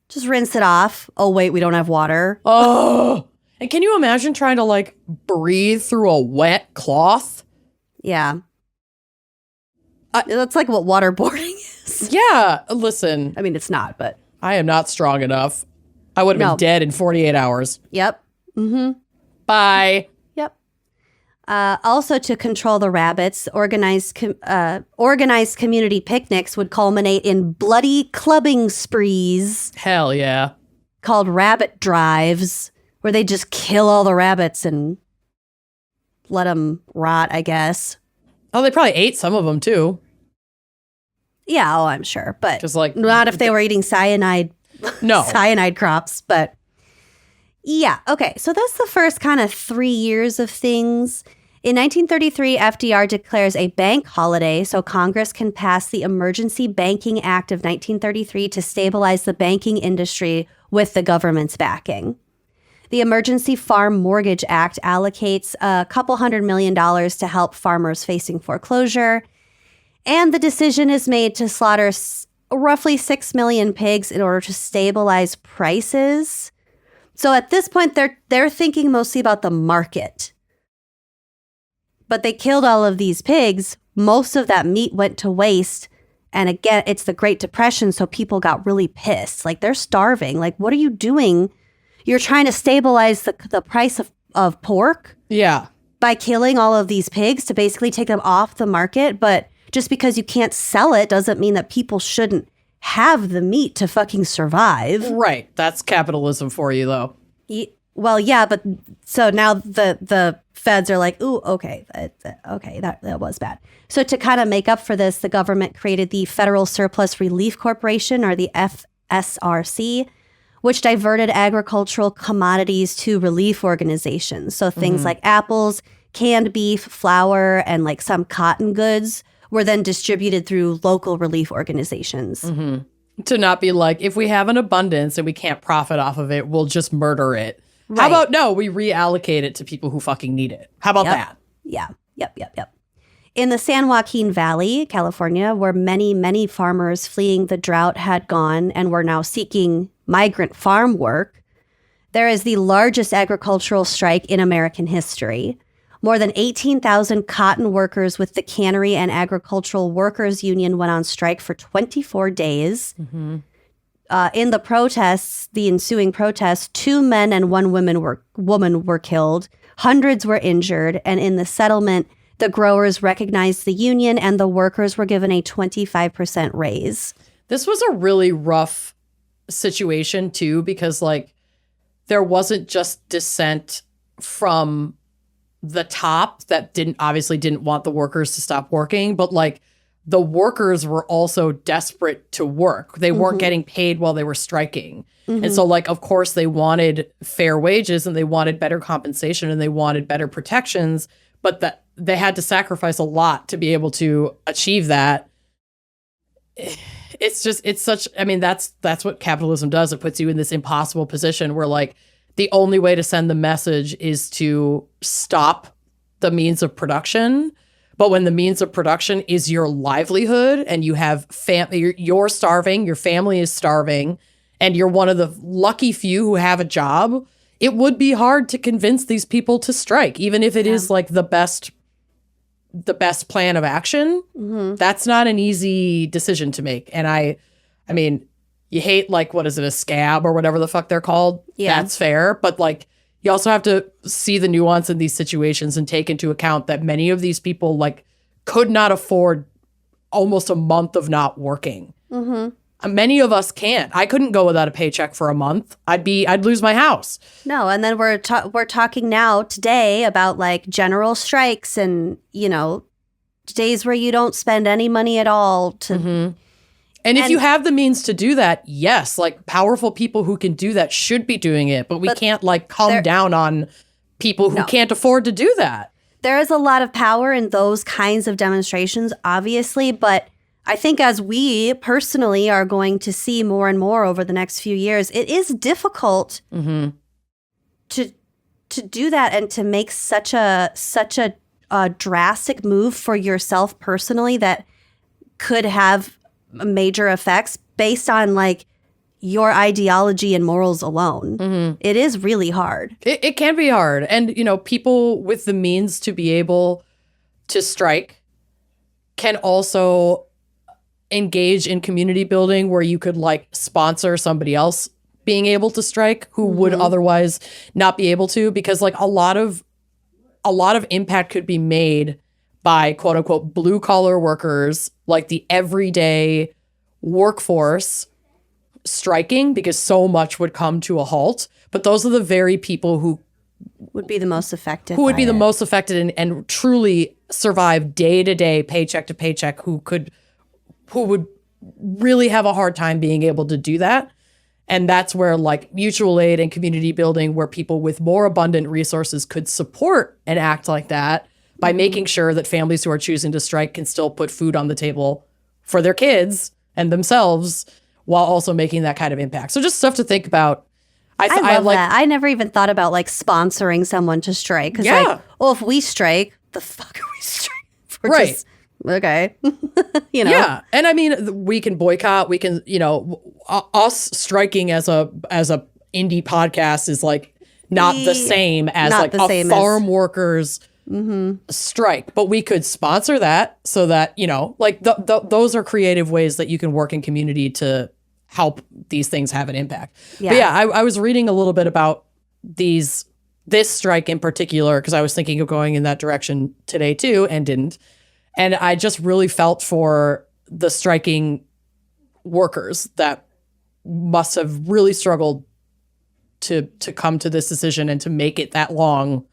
Just rinse it off. Oh, wait, we don't have water. Oh. And can you imagine trying to like breathe through a wet cloth? Yeah. That's like what waterboarding is. Yeah. Listen. I mean, it's not, but. I am not strong enough. I would have been dead in 48 hours. Yep. Bye. Yep. Also, to control the rabbits, organized community picnics would culminate in bloody clubbing sprees. Hell yeah. Called rabbit drives, where they just kill all the rabbits and let them rot, I guess. Oh, they probably ate some of them too. Yeah, I'm sure, but just like not if they were eating cyanide. No, cyanide crops, but yeah. Okay, so that's the first kind of 3 years of things. In 1933, FDR declares a bank holiday so Congress can pass the Emergency Banking Act of 1933 to stabilize the banking industry with the government's backing. The Emergency Farm Mortgage Act allocates a couple $100 million to help farmers facing foreclosure. And the decision is made to slaughter roughly 6 million pigs in order to stabilize prices. So at this point, they're thinking mostly about the market. But they killed all of these pigs. Most of that meat went to waste. And again, it's the Great Depression, so people got really pissed. Like, they're starving. Like, what are you doing? You're trying to stabilize the price of pork? Yeah. By killing all of these pigs to basically take them off the market. But just because you can't sell it doesn't mean that people shouldn't have the meat to fucking survive. Right. That's capitalism for you, though. Well, yeah, but so now the feds are like, ooh, okay, that was bad. So to kind of make up for this, the government created the Federal Surplus Relief Corporation, or the FSRC, which diverted agricultural commodities to relief organizations. So things like apples, canned beef, flour, and like some cotton goods were then distributed through local relief organizations. To not be like, if we have an abundance and we can't profit off of it, we'll just murder it. Right. How about, no, we reallocate it to people who fucking need it. How about that? Yeah. Yep. In the San Joaquin Valley, California, where many farmers fleeing the drought had gone and were now seeking migrant farm work, there is the largest agricultural strike in American history. More than 18,000 cotton workers with the Cannery and Agricultural Workers Union went on strike for 24 days. In the ensuing protests, 2 men and 1 woman were killed. Hundreds were injured. And in the settlement, the growers recognized the union and the workers were given a 25% raise. This was a really rough situation, too, because like there wasn't just dissent from the top that obviously didn't want the workers to stop working, but like the workers were also desperate to work. They weren't getting paid while they were striking. And so like, of course, they wanted fair wages and they wanted better compensation and they wanted better protections, but that they had to sacrifice a lot to be able to achieve that. It's such, I mean, that's what capitalism does. It puts you in this impossible position where like, the only way to send the message is to stop the means of production. But when the means of production is your livelihood and you have you're starving, your family is starving, and you're one of the lucky few who have a job, it would be hard to convince these people to strike, even if it is like the best plan of action. That's not an easy decision to make. And I mean, you hate, like, what is it, a scab or whatever the fuck they're called? Yeah. That's fair. But, like, you also have to see the nuance in these situations and take into account that many of these people like could not afford almost a month of not working. Many of us can't. I couldn't go without a paycheck for a month. I'd lose my house. No, and then we're talking now today about like general strikes and, you know, days where you don't spend any money at all to And if you have the means to do that, yes, like powerful people who can do that should be doing it, but we can't like come down on people who can't afford to do that. There is a lot of power in those kinds of demonstrations, obviously, but I think as we personally are going to see more and more over the next few years, it is difficult to do that and to make such a drastic move for yourself personally that could have major effects based on like your ideology and morals alone. It is really hard. It can be hard. And, you know, people with the means to be able to strike can also engage in community building where you could like sponsor somebody else being able to strike who would otherwise not be able to, because like a lot of impact could be made by quote unquote blue collar workers, like the everyday workforce striking, because so much would come to a halt. But those are the very people who would be the most affected. Who would be the most affected and truly survive day to day, paycheck to paycheck, who would really have a hard time being able to do that. And that's where like mutual aid and community building, where people with more abundant resources could support an act like that by making sure that families who are choosing to strike can still put food on the table for their kids and themselves while also making that kind of impact. So just stuff to think about. I love that. I never even thought about like sponsoring someone to strike. Because like, well, if we strike, the fuck are we striking? Right. Okay. You know? Yeah. And I mean, we can boycott, we can, you know, us striking as a indie podcast is like not the same as like a farm workers strike, but we could sponsor that so that, you know, like those are creative ways that you can work in community to help these things have an impact. Yeah. But yeah, I was reading a little bit about this strike in particular, because I was thinking of going in that direction today too and didn't. And I just really felt for the striking workers that must have really struggled to come to this decision and to make it that long.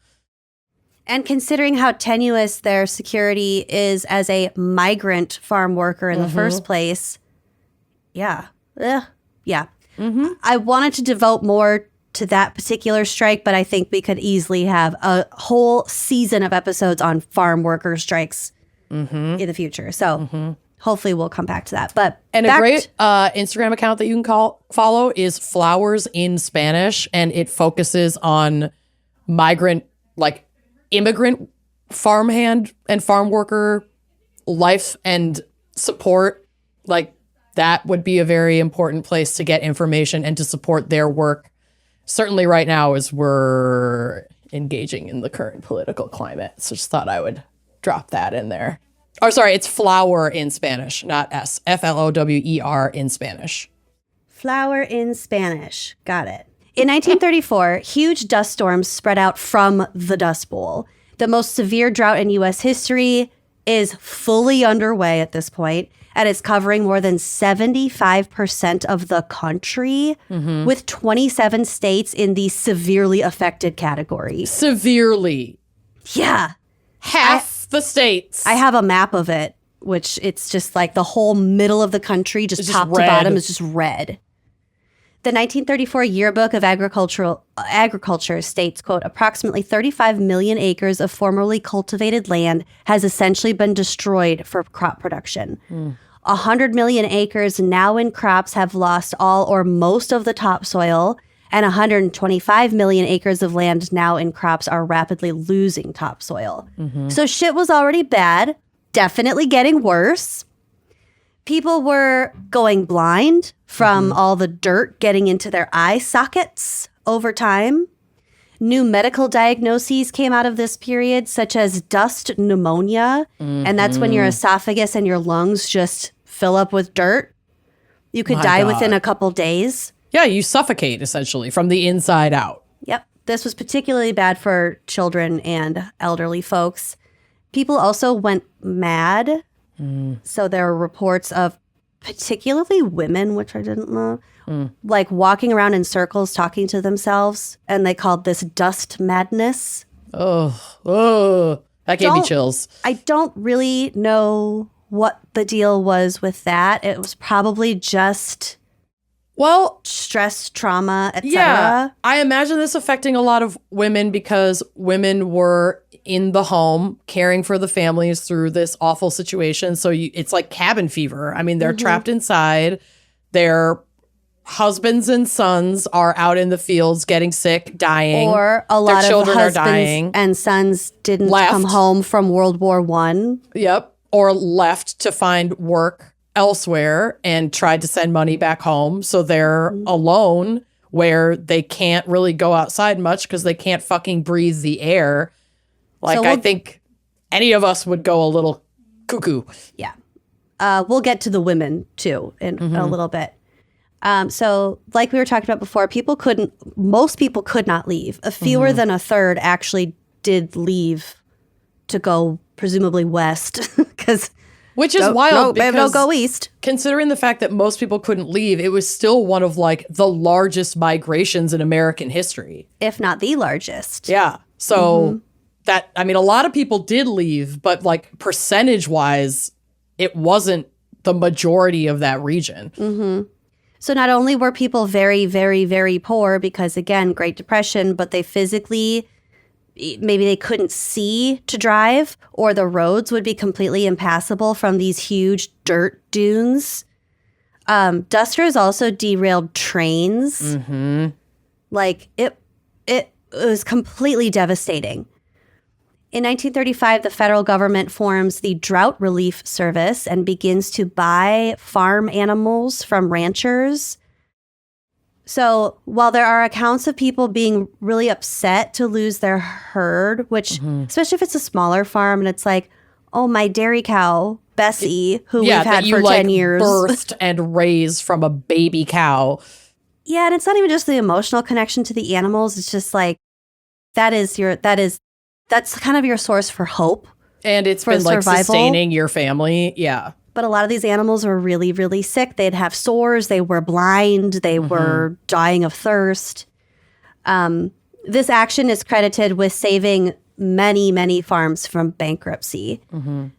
And considering how tenuous their security is as a migrant farm worker in the first place, yeah. I wanted to devote more to that particular strike, but I think we could easily have a whole season of episodes on farm worker strikes in the future. So hopefully we'll come back to that. And a great Instagram account that you can follow is Flowers in Spanish, and it focuses on immigrant farmhand and farm worker life and support. Like that would be a very important place to get information and to support their work. Certainly right now as we're engaging in the current political climate. So just thought I would drop that in there. Oh, sorry, it's flower in Spanish, not S. FLOWER in Spanish. Flower in Spanish. Got it. In 1934, huge dust storms spread out from the Dust Bowl. The most severe drought in U.S. history is fully underway at this point, and it's covering more than 75% of the country, with 27 states in the severely affected category. Severely. Yeah. Half the states. I have a map of it, which it's just like the whole middle of the country, just top to bottom, is just red. The 1934 Yearbook of Agriculture states, quote, approximately 35 million acres of formerly cultivated land has essentially been destroyed for crop production. 100 million acres now in crops have lost all or most of the topsoil, and 125 million acres of land now in crops are rapidly losing topsoil. So shit was already bad, definitely getting worse. People were going blind from all the dirt getting into their eye sockets over time. New medical diagnoses came out of this period, such as dust pneumonia. And that's when your esophagus and your lungs just fill up with dirt. You could die within a couple days. Yeah, you suffocate essentially from the inside out. Yep. this was particularly bad for children and elderly folks. People also went mad. So there were reports of particularly women, which I didn't know, like walking around in circles talking to themselves. And they called this dust madness. Oh, that gave me chills. I don't really know what the deal was with that. It was probably just stress, trauma, etc. Yeah, I imagine this affecting a lot of women because women were in the home caring for the families through this awful situation. So it's like cabin fever. I mean, they're trapped inside. Their husbands and sons are out in the fields getting sick, dying. Or a lot Their children of are husbands dying. and sons didn't Left. come home from World War I. Yep. Or left to find work elsewhere and tried to send money back home. So they're alone where they can't really go outside much because they can't fucking breathe the air. Like, I think any of us would go a little cuckoo. Yeah. We'll get to the women, too, in a little bit. So, like we were talking about before, most people could not leave. Fewer than a third actually did leave to go presumably west. Which is wild because don't go east. Considering the fact that most people couldn't leave, it was still one of like the largest migrations in American history. If not the largest. Yeah. So a lot of people did leave, but like percentage wise, it wasn't the majority of that region. So not only were people very, very, very poor because, again, Great Depression, but they physically, maybe they couldn't see to drive, or the roads would be completely impassable from these huge dirt dunes. Dusters also derailed trains. Like, it was completely devastating. In 1935, the federal government forms the Drought Relief Service and begins to buy farm animals from ranchers. So while there are accounts of people being really upset to lose their herd, which, especially if it's a smaller farm and it's like, oh, my dairy cow, Bessie, who we've had for 10 years. Birthed and raised from a baby cow. Yeah, and it's not even just the emotional connection to the animals. It's just like, that's kind of your source for hope. And it's been like survival. Sustaining your family. Yeah. But a lot of these animals were really, really sick. They'd have sores. They were blind. They were dying of thirst. This action is credited with saving many, many farms from bankruptcy.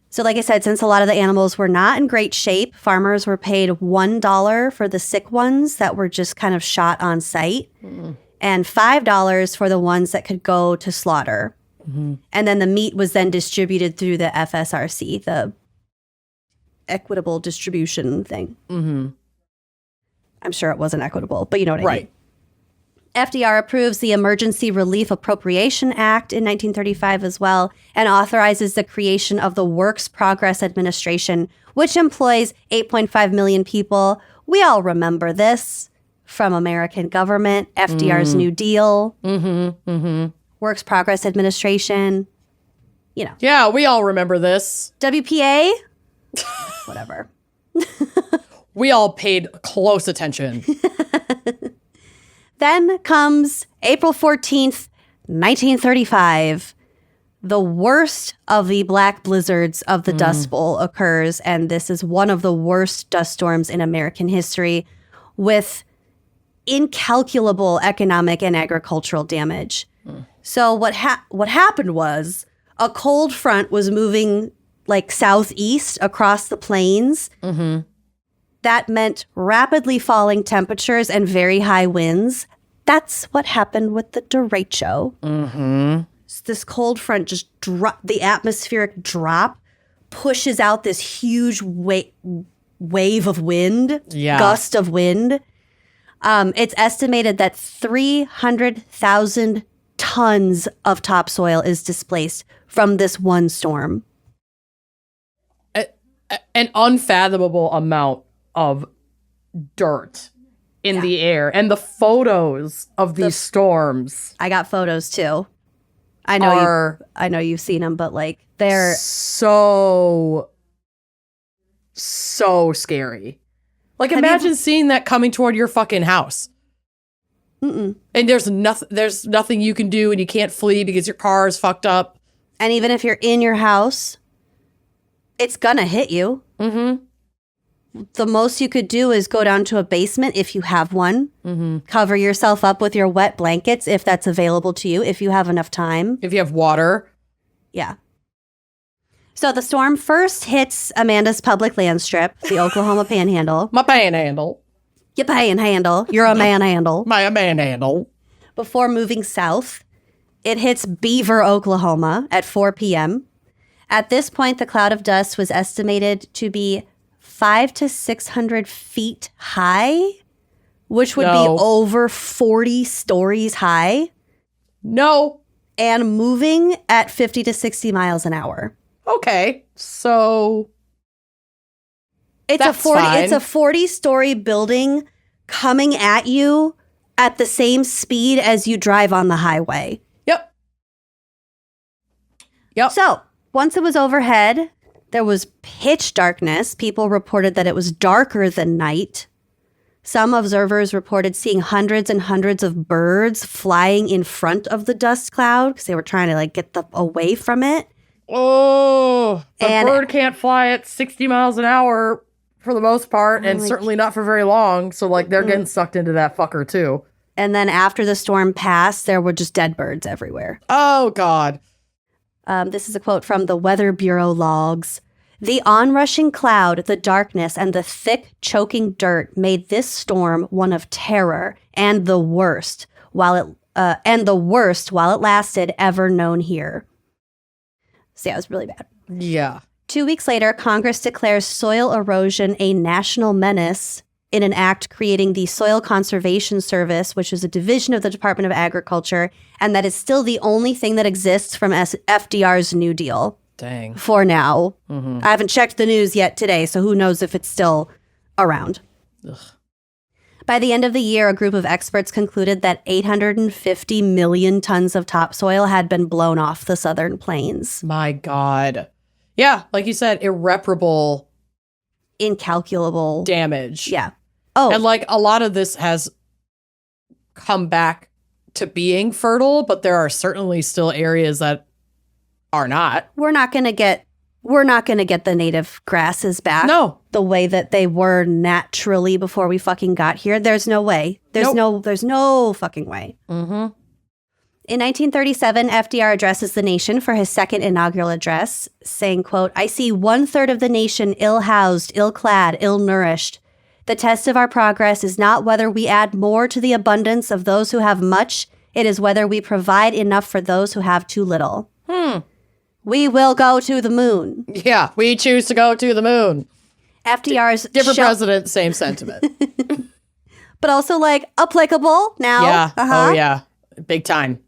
So like I said, since a lot of the animals were not in great shape, farmers were paid $1 for the sick ones that were just kind of shot on site and $5 for the ones that could go to slaughter. And then the meat was then distributed through the FSRC, the equitable distribution thing. I'm sure it wasn't equitable, but you know what I mean. FDR approves the Emergency Relief Appropriation Act in 1935 as well, and authorizes the creation of the Works Progress Administration, which employs 8.5 million people. We all remember this from American government, FDR's New Deal, Works Progress Administration, you know. Yeah, we all remember this. WPA? Whatever. We all paid close attention. Then comes April 14th, 1935. The worst of the black blizzards of the Dust Bowl occurs, and this is one of the worst dust storms in American history with incalculable economic and agricultural damage. So what happened was a cold front was moving like southeast across the plains. That meant rapidly falling temperatures and very high winds. That's what happened with the derecho. So this cold front just the atmospheric drop pushes out this huge wave of wind, gust of wind. It's estimated that 300,000 tons of topsoil is displaced from this one storm. An unfathomable amount of dirt in the air, and the photos of these storms. I got photos too. I know you've seen them, but like they're so scary. Like imagine seeing that coming toward your fucking house. Mm-mm. And there's nothing you can do, and you can't flee because your car is fucked up. And even if you're in your house, it's gonna hit you. Mm-hmm. The most you could do is go down to a basement if you have one. Mm-hmm. Cover yourself up with your wet blankets if that's available to you, if you have enough time. If you have water. Yeah. So the storm first hits Amanda's public land strip, the Oklahoma Panhandle. My panhandle. Your panhandle. You're a manhandle. My manhandle. Before moving south, it hits Beaver, Oklahoma at 4 p.m. At this point, the cloud of dust was estimated to be 500 to 600 feet high, which would be over 40 stories high. No. And moving at 50 to 60 miles an hour. Okay. So it's that's fine. It's a 40-story building coming at you at the same speed as you drive on the highway. Yep. So, once it was overhead, there was pitch darkness. People reported that it was darker than night. Some observers reported seeing hundreds and hundreds of birds flying in front of the dust cloud because they were trying to get away from it. Oh, a bird can't fly at 60 miles an hour for the most part, and certainly not for very long. So, they're getting sucked into that fucker, too. And then after the storm passed, there were just dead birds everywhere. Oh, God. This is a quote from the Weather Bureau logs. The onrushing cloud, the darkness, and the thick, choking dirt made this storm one of terror and the worst while it lasted ever known here. So yeah, it was really bad. Yeah. 2 weeks later, Congress declares soil erosion a national menace in an act creating the Soil Conservation Service, which is a division of the Department of Agriculture, and that is still the only thing that exists from FDR's New Deal. Dang. For now. Mm-hmm. I haven't checked the news yet today, so who knows if it's still around. Ugh. By the end of the year, a group of experts concluded that 850 million tons of topsoil had been blown off the southern plains. My God. Yeah, like you said, irreparable. Incalculable. Damage. Yeah. Oh. And a lot of this has come back to being fertile, but there are certainly still areas that are not. We're not going to get the native grasses back. No. The way that they were naturally before we fucking got here. There's no way. There's no fucking way. Mm-hmm. In 1937, FDR addresses the nation for his second inaugural address, saying, quote, "I see 1/3 of the nation ill-housed, ill-clad, ill-nourished. The test of our progress is not whether we add more to the abundance of those who have much. It is whether we provide enough for those who have too little. We will go to the moon." Yeah, we choose to go to the moon. FDR's different president, same sentiment. But also applicable now. Yeah. Oh, yeah. Big time.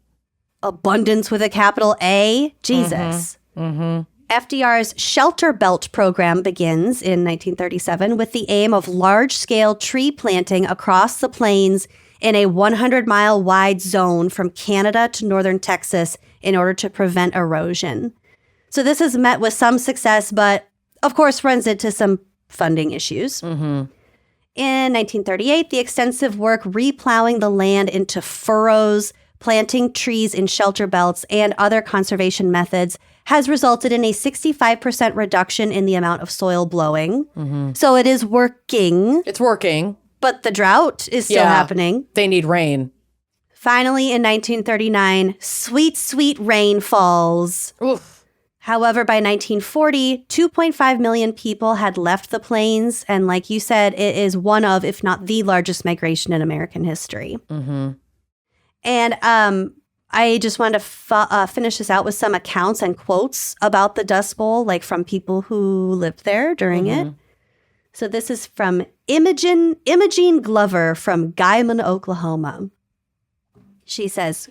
Abundance with a capital A. Jesus. Mm-hmm. FDR's Shelter Belt program begins in 1937 with the aim of large-scale tree planting across the plains in a 100-mile wide zone from Canada to northern Texas in order to prevent erosion. So this is met with some success, but of course runs into some funding issues. Mm-hmm. In 1938, the extensive work replowing the land into furrows, planting trees in shelter belts, and other conservation methods has resulted in a 65% reduction in the amount of soil blowing. Mm-hmm. So it is working. It's working. But the drought is still happening. They need rain. Finally, in 1939, sweet, sweet rain falls. Oof. However, by 1940, 2.5 million people had left the plains. And like you said, it is one of, if not the largest migration in American history. Mm-hmm. And I just wanted to finish this out with some accounts and quotes about the Dust Bowl, from people who lived there during it. So this is from Imogene Glover from Guyman, Oklahoma. She says,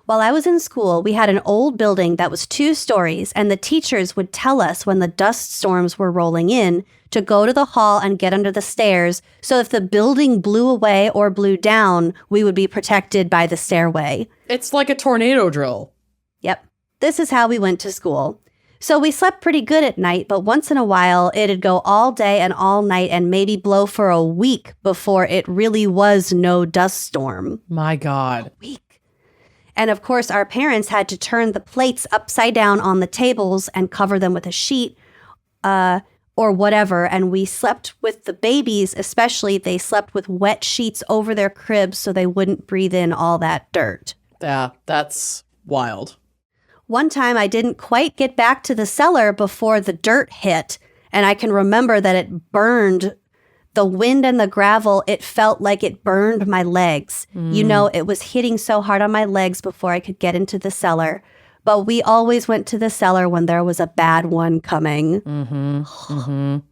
"While I was in school, we had an old building that was 2 stories, and the teachers would tell us when the dust storms were rolling in to go to the hall and get under the stairs, so if the building blew away or blew down, we would be protected by the stairway." It's like a tornado drill. Yep. This is how we went to school. So we slept pretty good at night, but once in a while, it'd go all day and all night and maybe blow for a week before it really was no dust storm. My God. A week. And of course, our parents had to turn the plates upside down on the tables and cover them with a sheet or whatever. And we slept with the babies, especially, they slept with wet sheets over their cribs so they wouldn't breathe in all that dirt. Yeah, that's wild. One time I didn't quite get back to the cellar before the dirt hit, and I can remember that it burned the wind and the gravel. It felt like it burned my legs. You know, it was hitting so hard on my legs before I could get into the cellar. But we always went to the cellar when there was a bad one coming. And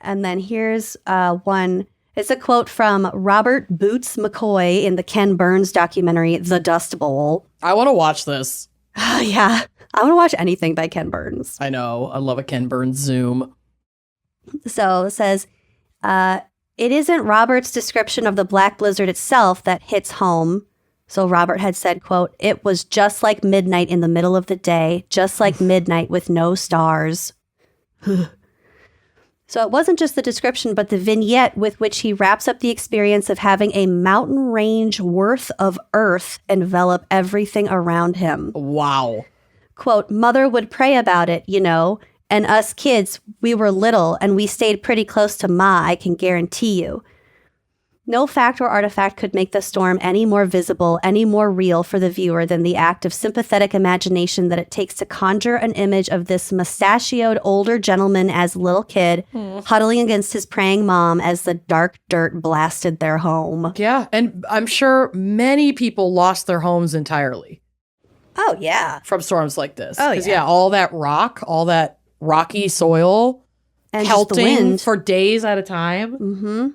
then here's one. It's a quote from Robert Boots McCoy in the Ken Burns documentary, The Dust Bowl. I want to watch this. Yeah, I want to watch anything by Ken Burns. I know. I love a Ken Burns Zoom. So it says, it isn't Robert's description of the black blizzard itself that hits home. So Robert had said, quote, "It was just like midnight in the middle of the day, just like midnight with no stars." So it wasn't just the description, but the vignette with which he wraps up the experience of having a mountain range worth of earth envelop everything around him. Wow. Quote, "Mother would pray about it, you know, and us kids, we were little and we stayed pretty close to Ma, I can guarantee you. No fact or artifact could make the storm any more visible, any more real for the viewer than the act of sympathetic imagination that it takes to conjure an image of this mustachioed older gentleman as a little kid huddling against his praying mom as the dark dirt blasted their home." Yeah, and I'm sure many people lost their homes entirely. Oh, yeah. From storms like this. Oh, Because, yeah, all that rock, all that rocky soil, And just the pelting wind. for days at a time. Mm-hmm.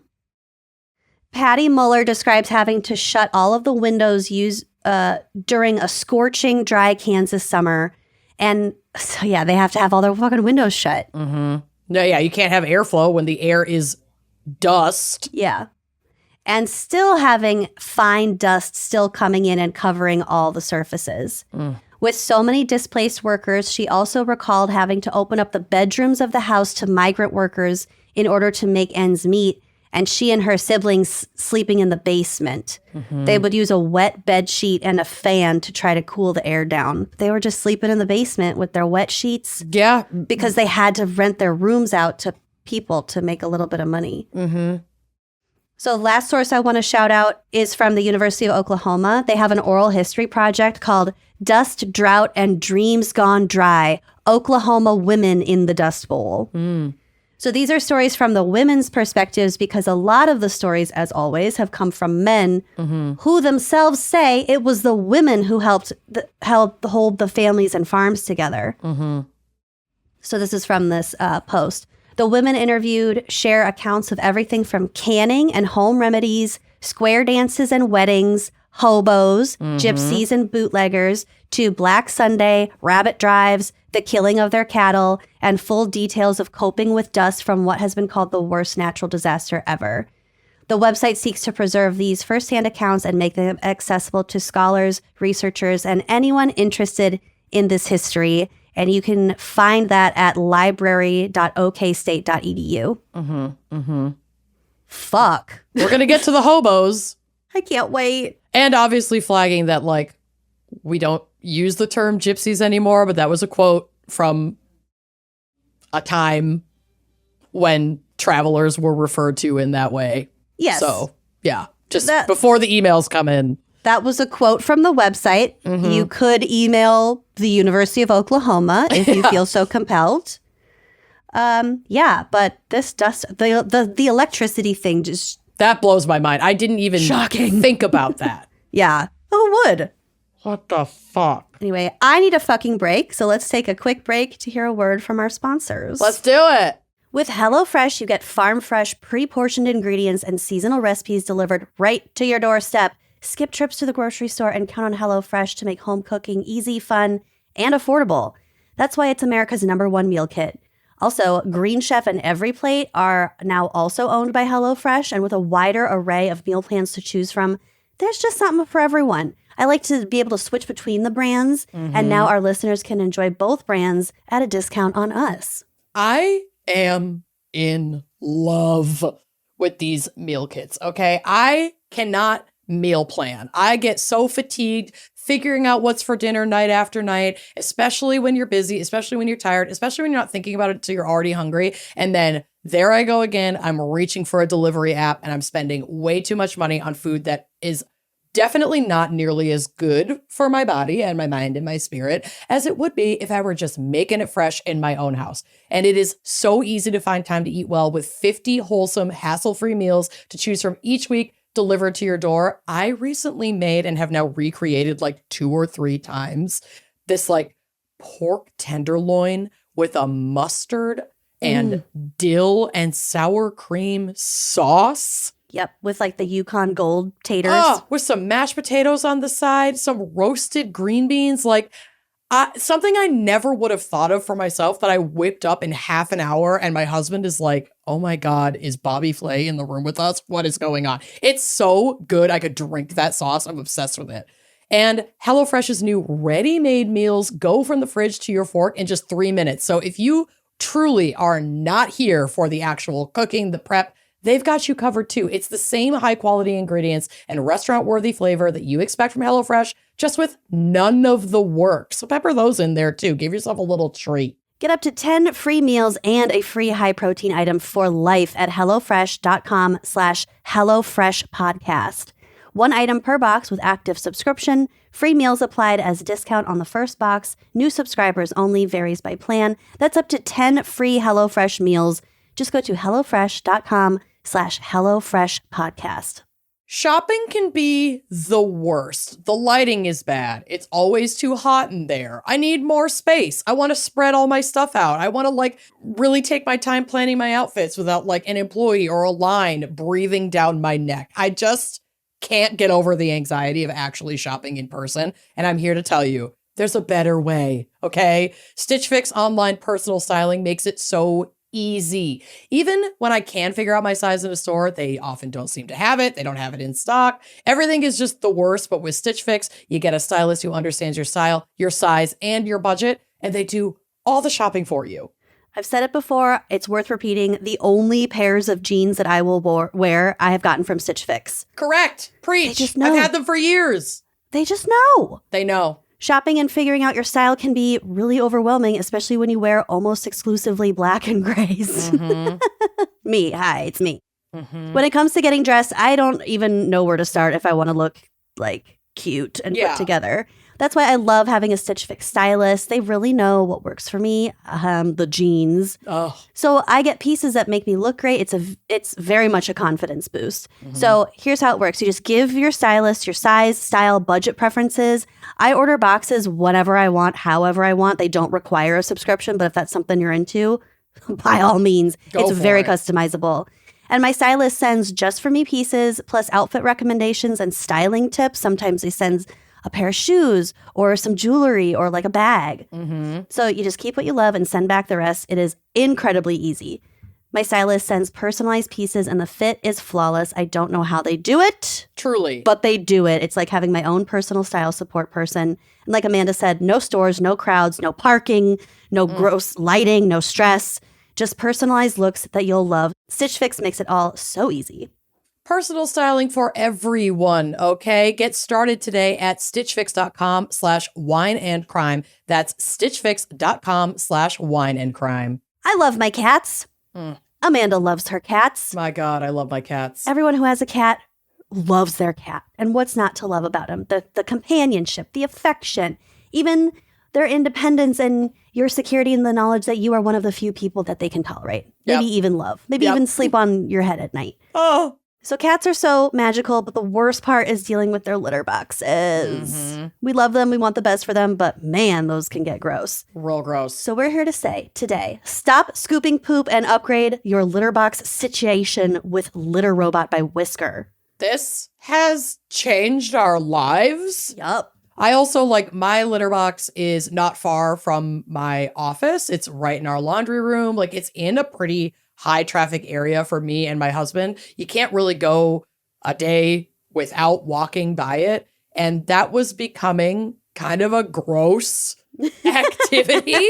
Patty Muller describes having to shut all of the windows during a scorching, dry Kansas summer. And so, yeah, they have to have all their fucking windows shut. No, yeah, you can't have airflow when the air is dust. Yeah. And still having fine dust still coming in and covering all the surfaces. With so many displaced workers, she also recalled having to open up the bedrooms of the house to migrant workers in order to make ends meet. And she and her siblings sleeping in the basement. They would use a wet bed sheet and a fan to try to cool the air down. They were just sleeping in the basement with their wet sheets. Yeah. Because they had to rent their rooms out to people to make a little bit of money. So the last source I want to shout out is from the University of Oklahoma. They have an oral history project called Dust, Drought, and Dreams Gone Dry, Oklahoma Women in the Dust Bowl. So these are stories from the women's perspectives because a lot of the stories, as always, have come from men who themselves say it was the women who helped hold the families and farms together. So this is from this post. The women interviewed share accounts of everything from canning and home remedies, square dances and weddings, hobos, gypsies and bootleggers, to Black Sunday, rabbit drives, the killing of their cattle, and full details of coping with dust from what has been called the worst natural disaster ever. The website seeks to preserve these firsthand accounts and make them accessible to scholars, researchers, and anyone interested in this history. And you can find that at library.okstate.edu. Fuck. We're going to get to the hobos. I can't wait. And obviously flagging that, like, we don't use the term gypsies anymore, but that was a quote from a time when travelers were referred to in that way. Yes. So, yeah, just before the emails come in. That was a quote from the website. You could email the University of Oklahoma if you feel so compelled. But this dust, the electricity thing just... That blows my mind. I didn't even think about that. Yeah. Who would? What the fuck? Anyway, I need a fucking break, so let's take a quick break to hear a word from our sponsors. Let's do it. With HelloFresh, you get farm-fresh, pre-portioned ingredients and seasonal recipes delivered right to your doorstep. Skip trips to the grocery store and count on HelloFresh to make home cooking easy, fun, and affordable. That's why it's America's #1 meal kit. Also, Green Chef and Every Plate are now also owned by HelloFresh, and with a wider array of meal plans to choose from, there's just something for everyone. I like to be able to switch between the brands, and now our listeners can enjoy both brands at a discount on us. I am in love with these meal kits, okay? I cannot meal plan. I get so fatigued figuring out what's for dinner night after night, especially when you're busy, especially when you're tired, especially when you're not thinking about it until you're already hungry. And then there I go again. I'm reaching for a delivery app and I'm spending way too much money on food that is definitely not nearly as good for my body and my mind and my spirit as it would be if I were just making it fresh in my own house. And it is so easy to find time to eat well with 50 wholesome, hassle-free meals to choose from each week delivered to your door. I recently made and have now recreated like 2 or 3 times this like pork tenderloin with a mustard and dill and sour cream sauce. Yep, with like the Yukon Gold taters. Oh, with some mashed potatoes on the side, some roasted green beans, like something I never would have thought of for myself that I whipped up in half an hour. And my husband is like, oh my God, is Bobby Flay in the room with us? What is going on? It's so good. I could drink that sauce. I'm obsessed with it. And HelloFresh's new ready-made meals go from the fridge to your fork in just 3 minutes. So if you truly are not here for the actual cooking, the prep, they've got you covered too. It's the same high quality ingredients and restaurant worthy flavor that you expect from HelloFresh, just with none of the work. So pepper those in there too. Give yourself a little treat. Get up to 10 free meals and a free high protein item for life at HelloFresh.com/HelloFreshPodcast. 1 item per box with active subscription. Free meals applied as a discount on the first box. New subscribers only, varies by plan. That's up to 10 free HelloFresh meals. Just go to HelloFresh.com/HelloFreshPodcast. Shopping can be the worst. The lighting is bad. It's always too hot in there. I need more space. I want to spread all my stuff out. I want to like really take my time planning my outfits without like an employee or a line breathing down my neck. I just can't get over the anxiety of actually shopping in person. And I'm here to tell you, there's a better way, okay? Stitch Fix online personal styling makes it so easy. Even when I can figure out my size in a store, they often don't seem to have it. They don't have it in stock. Everything is just the worst. But with Stitch Fix, you get a stylist who understands your style, your size, and your budget, and they do all the shopping for you. I've said it before. It's worth repeating. The only pairs of jeans that I will wear, I have gotten from Stitch Fix. Correct. Preach. They just know. I've had them for years. They just know. They know. Shopping and figuring out your style can be really overwhelming, especially when you wear almost exclusively black and grays. Me. Hi, it's me. When it comes to getting dressed, I don't even know where to start if I want to look like cute and put together. That's why I love having a Stitch Fix stylist. They really know what works for me, the jeans. Oh. So I get pieces that make me look great. It's very much a confidence boost. So here's how it works. You just give your stylist your size, style, budget preferences. I order boxes whenever I want, however I want. They don't require a subscription, but if that's something you're into, by all means, it's very customizable. And my stylist sends just for me pieces, plus outfit recommendations and styling tips. Sometimes he sends a pair of shoes or some jewelry or like a bag. So you just keep what you love and send back the rest. It is incredibly easy. My stylist sends personalized pieces and the fit is flawless. I don't know how they do it. Truly. But they do it. It's like having my own personal style support person. And like Amanda said, no stores, no crowds, no parking, no gross lighting, no stress. Just personalized looks that you'll love. Stitch Fix makes it all so easy. Personal styling for everyone, okay? Get started today at stitchfix.com/wineandcrime. That's stitchfix.com/wineandcrime. I love my cats. Amanda loves her cats. My God, I love my cats. Everyone who has a cat loves their cat. And what's not to love about them? The companionship, the affection, even their independence and your security in the knowledge that you are one of the few people that they can tolerate. Maybe even love. Maybe even sleep on your head at night. Oh. So cats are so magical, but the worst part is dealing with their litter boxes. We love them. We want the best for them, but man, those can get gross. Real gross. So we're here to say today, stop scooping poop and upgrade your litter box situation with Litter Robot by Whisker. This has changed our lives. Yup. I also like my litter box is not far from my office. It's right in our laundry room. Like it's in a pretty high traffic area for me and my husband. You can't really go a day without walking by it. And that was becoming kind of a gross activity.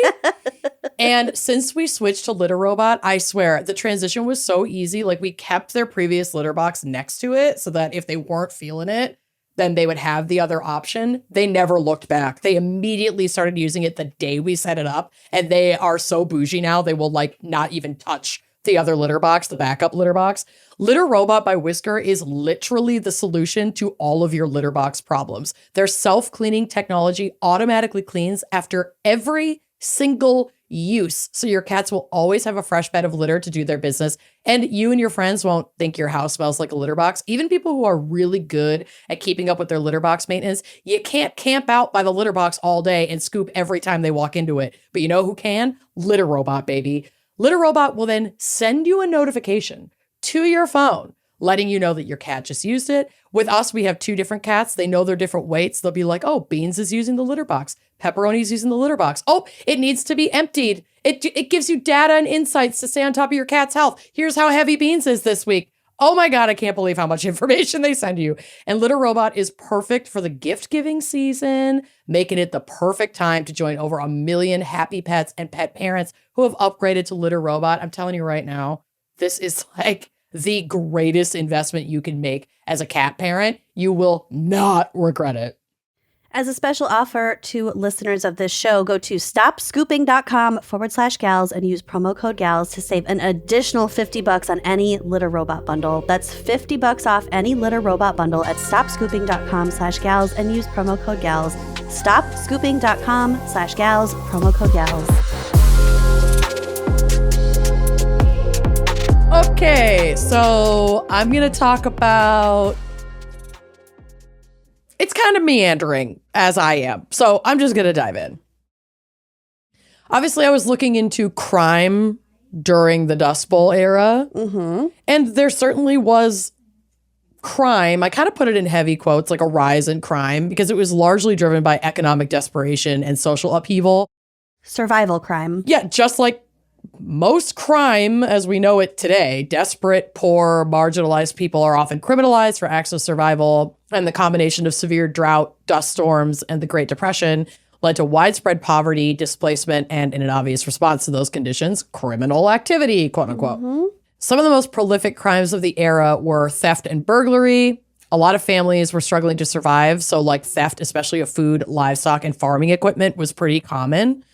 And since we switched to Litter Robot, I swear the transition was so easy. Like we kept their previous litter box next to it so that if they weren't feeling it, then they would have the other option. They never looked back. They immediately started using it the day we set it up. And they are so bougie now, they will like not even touch the other litter box, the backup litter box. Litter Robot by Whisker is literally the solution to all of your litter box problems. Their self-cleaning technology automatically cleans after every single use. So your cats will always have a fresh bed of litter to do their business. And you and your friends won't think your house smells like a litter box. Even people who are really good at keeping up with their litter box maintenance, you can't camp out by the litter box all day and scoop every time they walk into it. But you know who can? Litter Robot, baby. Litter Robot will then send you a notification to your phone letting you know that your cat just used it. With us, we have 2 different cats. They know their different weights. They'll be like, oh, Beans is using the litter box. Pepperoni's using the litter box. Oh, it needs to be emptied. It gives you data and insights to stay on top of your cat's health. Here's how heavy Beans is this week. Oh my God, I can't believe how much information they send you. And Litter Robot is perfect for the gift-giving season, making it the perfect time to join over 1 million happy pets and pet parents who have upgraded to Litter Robot. I'm telling you right now, this is like the greatest investment you can make as a cat parent. You will not regret it. As a special offer to listeners of this show, go to stopscooping.com/gals and use promo code gals to save an additional $50 on any Litter Robot bundle. That's $50 off any Litter Robot bundle at stopscooping.com/gals and use promo code gals. Stopscooping.com/gals, promo code gals. Okay, so I'm going to talk about... It's kind of meandering, as I am. So I'm just going to dive in. Obviously, I was looking into crime during the Dust Bowl era. Mm-hmm. And there certainly was crime. I kind of put it in heavy quotes, like a rise in crime, because it was largely driven by economic desperation and social upheaval. Survival crime. Yeah, just like most crime as we know it today. Desperate, poor, marginalized people are often criminalized for acts of survival, and the combination of severe drought, dust storms, and the Great Depression led to widespread poverty, displacement, and in an obvious response to those conditions, criminal activity, quote unquote. Mm-hmm. Some of the most prolific crimes of the era were theft and burglary. A lot of families were struggling to survive, so like theft, especially of food, livestock, and farming equipment, was pretty common.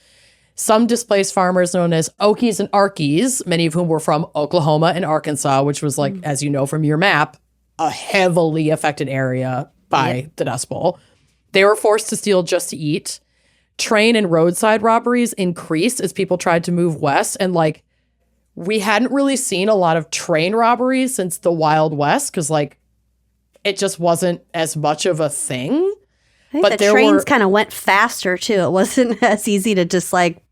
Some displaced farmers known as Okies and Arkies, many of whom were from Oklahoma and Arkansas, which was like, as you know from your map, a heavily affected area by the Dust Bowl. They were forced to steal just to eat. Train and roadside robberies increased as people tried to move west. And like, we hadn't really seen a lot of train robberies since the Wild West because like, it just wasn't as much of a thing. I think the trains kind of went faster too. It wasn't as easy to just like.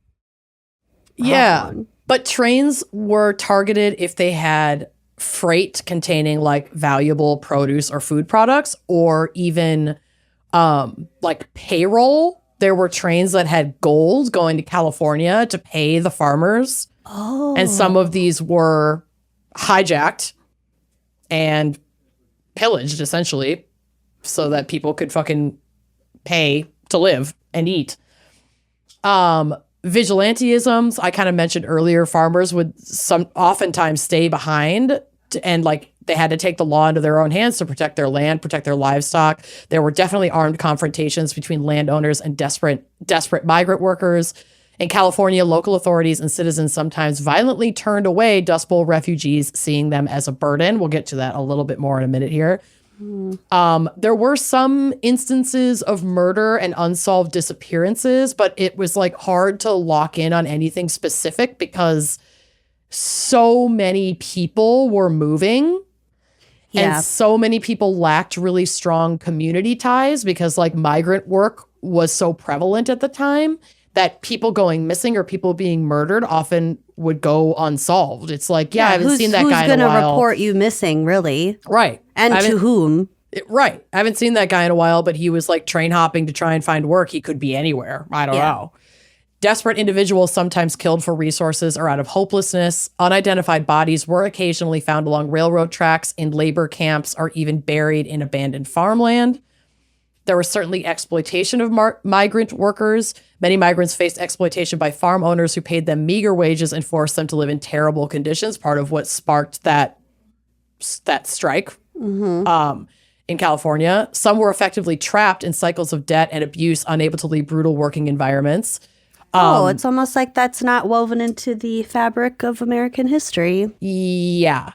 Yeah, but trains were targeted if they had freight containing like valuable produce or food products, or even like payroll. There were trains that had gold going to California to pay the farmers. Oh, and some of these were hijacked and pillaged essentially, so that people could fucking pay to live and eat. Vigilantisms, I kind of mentioned earlier, farmers would oftentimes stay behind and like they had to take the law into their own hands to protect their land, protect their livestock. There were definitely armed confrontations between landowners and desperate migrant workers. In California, local authorities and citizens sometimes violently turned away Dust Bowl refugees, seeing them as a burden. We'll get to that a little bit more in a minute here. There were some instances of murder and unsolved disappearances, but it was like hard to lock in on anything specific because so many people were moving and so many people lacked really strong community ties because like migrant work was so prevalent at the time that people going missing or people being murdered often would go unsolved. It's like, I haven't seen that guy in a while. Who's going to report you missing, really? Right. And to whom? Right. I haven't seen that guy in a while, but he was like train hopping to try and find work. He could be anywhere. I don't know. Desperate individuals sometimes killed for resources or out of hopelessness. Unidentified bodies were occasionally found along railroad tracks, in labor camps, or even buried in abandoned farmland. There was certainly exploitation of migrant workers. Many migrants faced exploitation by farm owners who paid them meager wages and forced them to live in terrible conditions, part of what sparked that strike in California. Some were effectively trapped in cycles of debt and abuse, unable to leave brutal working environments. It's almost like that's not woven into the fabric of American history. Yeah.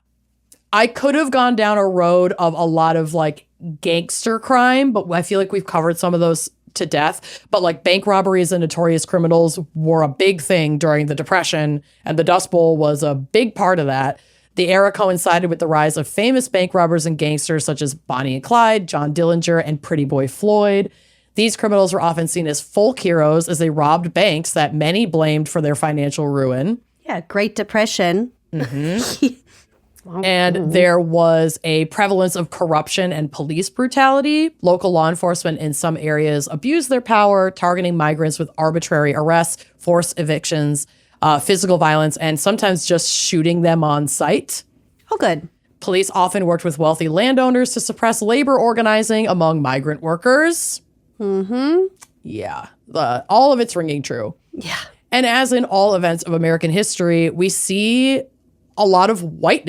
I could have gone down a road of a lot of like gangster crime, but I feel like we've covered some of those to death. But like bank robberies and notorious criminals were a big thing during the Depression, and the Dust Bowl was a big part of that. The era coincided with the rise of famous bank robbers and gangsters such as Bonnie and Clyde, John Dillinger, and Pretty Boy Floyd. These criminals were often seen as folk heroes as they robbed banks that many blamed for their financial ruin. Yeah, Great Depression. And there was a prevalence of corruption and police brutality. Local law enforcement in some areas abused their power, targeting migrants with arbitrary arrests, forced evictions, physical violence, and sometimes just shooting them on sight. Oh, good. Police often worked with wealthy landowners to suppress labor organizing among migrant workers. Yeah, all of it's ringing true. Yeah. And as in all events of American history, we see a lot of white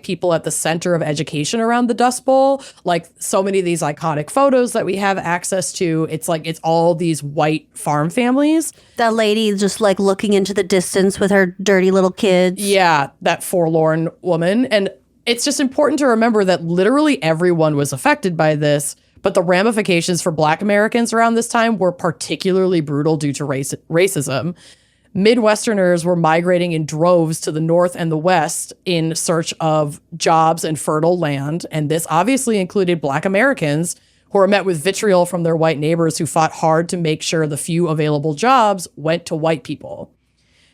people at the center of education around the Dust Bowl. Like so many of these iconic photos that we have access to, it's all these white farm families. That lady just like looking into the distance with her dirty little kids. Yeah, that forlorn woman. And it's just important to remember that literally everyone was affected by this, but the ramifications for Black Americans around this time were particularly brutal due to racism. Midwesterners were migrating in droves to the North and the West in search of jobs and fertile land, and this obviously included Black Americans who were met with vitriol from their white neighbors who fought hard to make sure the few available jobs went to white people.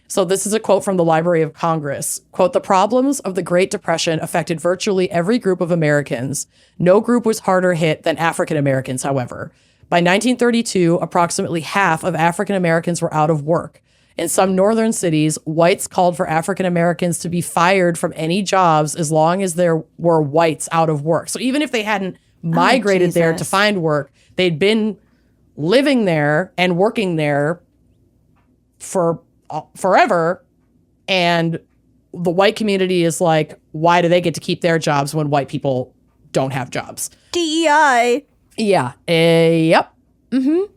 So this is a quote from the Library of Congress. Quote, "The problems of the Great Depression affected virtually every group of Americans. No group was harder hit than African Americans, however. By 1932, approximately half of African Americans were out of work. In some northern cities, whites called for African Americans to be fired from any jobs as long as there were whites out of work." So even if they hadn't migrated there to find work, they'd been living there and working there for forever. And the white community is like, why do they get to keep their jobs when white people don't have jobs? DEI. Yeah. Yep.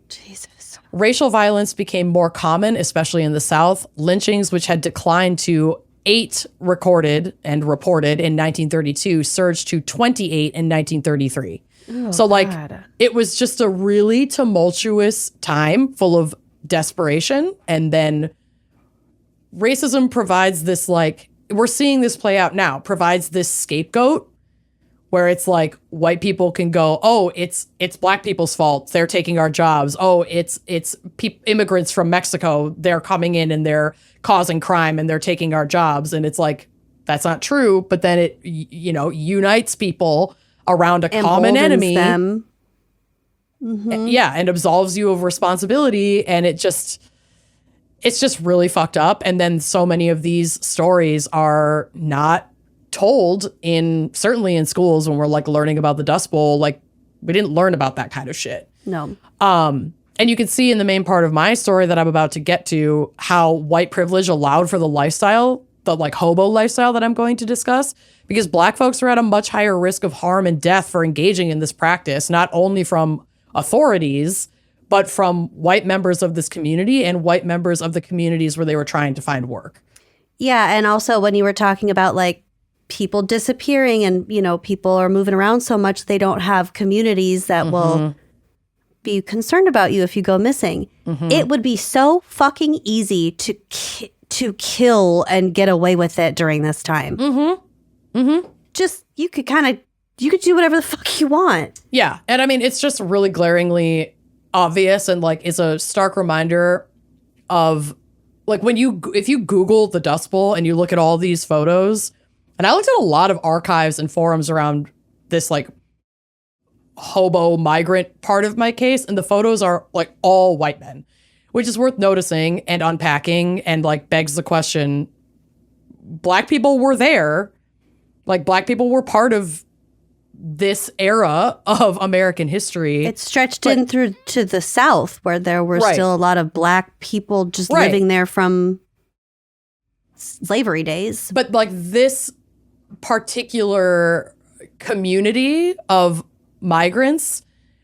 Jesus. Racial violence became more common, especially in the South. Lynchings, which had declined to 8 recorded and reported in 1932, surged to 28 in 1933. Oh, so, God. It was just a really tumultuous time full of desperation. And then racism provides this, we're seeing this play out now, provides this scapegoat where it's like white people can go, oh, it's Black people's fault. They're taking our jobs. Oh, it's immigrants from Mexico. They're coming in and they're causing crime and they're taking our jobs. And it's like, that's not true. But then it, unites people around a common enemy. Them. Yeah, and absolves you of responsibility. And it's just really fucked up. And then so many of these stories are not told certainly in schools when we're learning about the Dust Bowl. We didn't learn about that kind of shit. No. And you can see in the main part of my story that I'm about to get to how white privilege allowed for the lifestyle, the hobo lifestyle that I'm going to discuss, because Black folks are at a much higher risk of harm and death for engaging in this practice, not only from authorities, but from white members of this community and white members of the communities where they were trying to find work. Yeah. And also when you were talking about people disappearing and, people are moving around so much they don't have communities that will be concerned about you if you go missing. It would be so fucking easy to kill and get away with it during this time. Just, you could do whatever the fuck you want. Yeah. And I mean, it's just really glaringly obvious and is a stark reminder of if you Google the Dust Bowl and you look at all these photos. And I looked at a lot of archives and forums around this hobo migrant part of my case, and the photos are all white men, which is worth noticing and unpacking, and begs the question, Black people were there. Black people were part of this era of American history. It stretched in through to the South, where there were still a lot of Black people just living there from slavery days. But like this particular community of migrants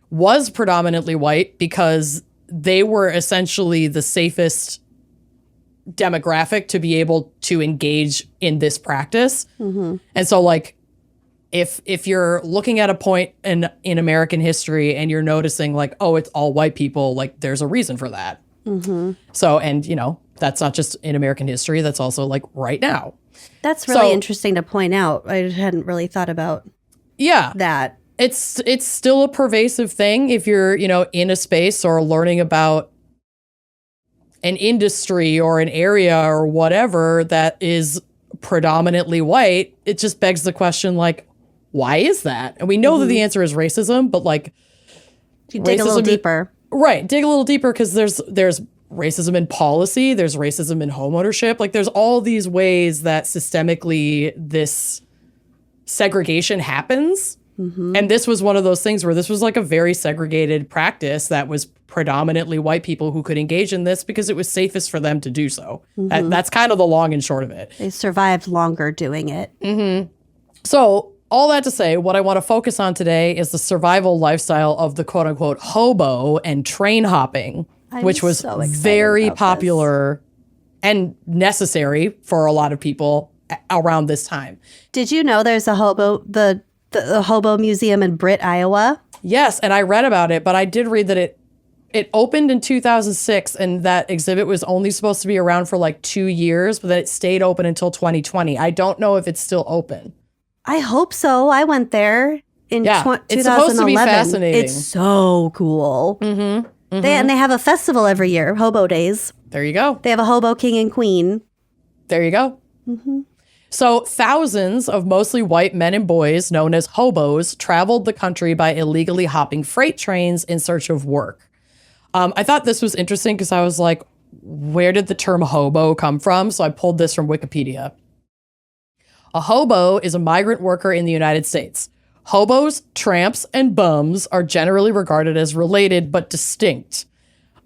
was predominantly white because they were essentially the safest demographic to be able to engage in this practice. Mm-hmm. And so like if you're looking at a point in American history and you're noticing like, oh, it's all white people, like there's a reason for that. Mm-hmm. So, and you know, that's not just in American history, that's also like right now. That's really interesting to point out. I hadn't really thought about that. It's still a pervasive thing if you're, you know, in a space or learning about an industry or an area or whatever that is predominantly white. It just begs the question, like, why is that? And we know that the answer is racism, but like, you dig a little deeper. Right. Dig a little deeper because there's racism in policy. There's racism in homeownership. Like there's all these ways that systemically this segregation happens. Mm-hmm. And this was one of those things where this was like a very segregated practice that was predominantly white people who could engage in this because it was safest for them to do so. Mm-hmm. That's kind of the long and short of it. They survived longer doing it. Mm-hmm. So all that to say, what I want to focus on today is the survival lifestyle of the quote unquote hobo and train hopping, which was so very popular and necessary for a lot of people around this time. Did you know there's a hobo, the Hobo Museum in Britt, Iowa? Yes, and I read about it, but I did read that it opened in 2006 and that exhibit was only supposed to be around for like 2 years, but that it stayed open until 2020. I don't know if it's still open. I hope so. I went there in 2011. It's supposed to be fascinating. It's so cool. Mm-hmm. Mm-hmm. They have a festival every year, Hobo Days. There you go. They have a Hobo King and Queen. There you go. Mm-hmm. So thousands of mostly white men and boys known as hobos traveled the country by illegally hopping freight trains in search of work. I thought this was interesting because I was like, where did the term hobo come from? So I pulled this from Wikipedia. A hobo is a migrant worker in the United States. Hobos, tramps, and bums are generally regarded as related but distinct.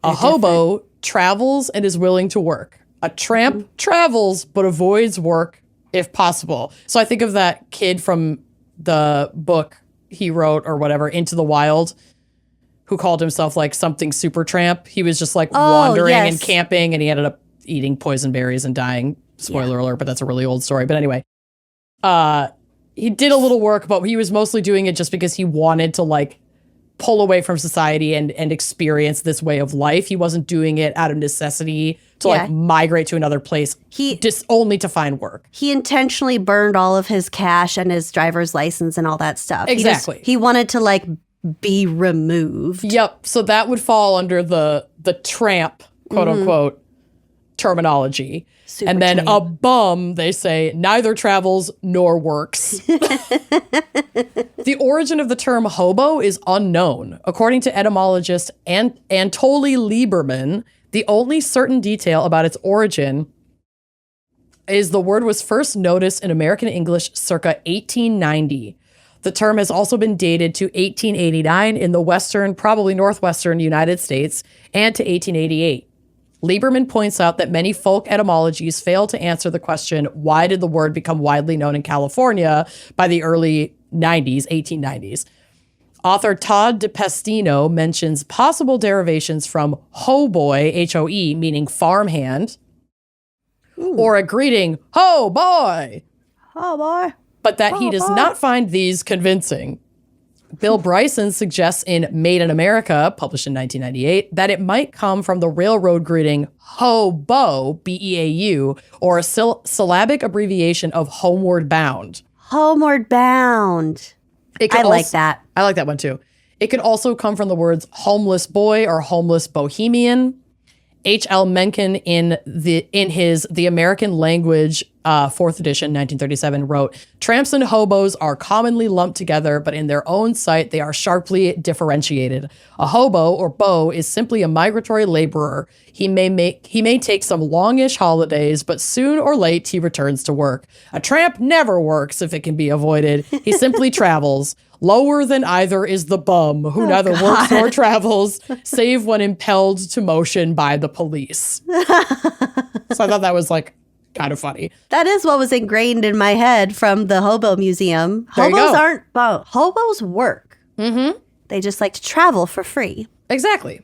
A hobo travels and is willing to work. A tramp travels but avoids work if possible. So I think of that kid from the book he wrote or whatever, Into the Wild, who called himself like something super tramp. He was just like wandering and camping and he ended up eating poison berries and dying. Spoiler alert, but that's a really old story. But anyway, he did a little work, but he was mostly doing it just because he wanted to like pull away from society and experience this way of life. He wasn't doing it out of necessity to like migrate to another place just only to find work. He intentionally burned all of his cash and his driver's license and all that stuff. Exactly. He wanted to like be removed. Yep. So that would fall under the tramp, quote unquote, terminology. Super and then a bum, they say, neither travels nor works. The origin of the term hobo is unknown. According to etymologist Anatoly Lieberman, the only certain detail about its origin is the word was first noticed in American English circa 1890. The term has also been dated to 1889 in the western, probably northwestern United States, and to 1888. Lieberman points out that many folk etymologies fail to answer the question, why did the word become widely known in California by the early 1890s? Author Todd DePestino mentions possible derivations from hoboy, H-O-E, meaning farmhand, or a greeting, ho boy, but that he does not find these convincing. Bill Bryson suggests in Made in America, published in 1998, that it might come from the railroad greeting hobo, B-E-A-U, or a syllabic abbreviation of homeward bound. Homeward bound. Like that. I like that one too. It could also come from the words homeless boy or homeless bohemian. H.L. Mencken in his The American Language, 4th edition, 1937, wrote, tramps and hobos are commonly lumped together, but in their own sight, they are sharply differentiated. A hobo or beau is simply a migratory laborer. He may take some longish holidays, but soon or late he returns to work. A tramp never works if it can be avoided. He simply travels. Lower than either is the bum, who neither works nor travels, save when impelled to motion by the police. So I thought that was like kind of funny. That is what was ingrained in my head from the Hobo Museum. There you Hobos go. aren't, well, hobos work. Mm-hmm. They just like to travel for free. Exactly.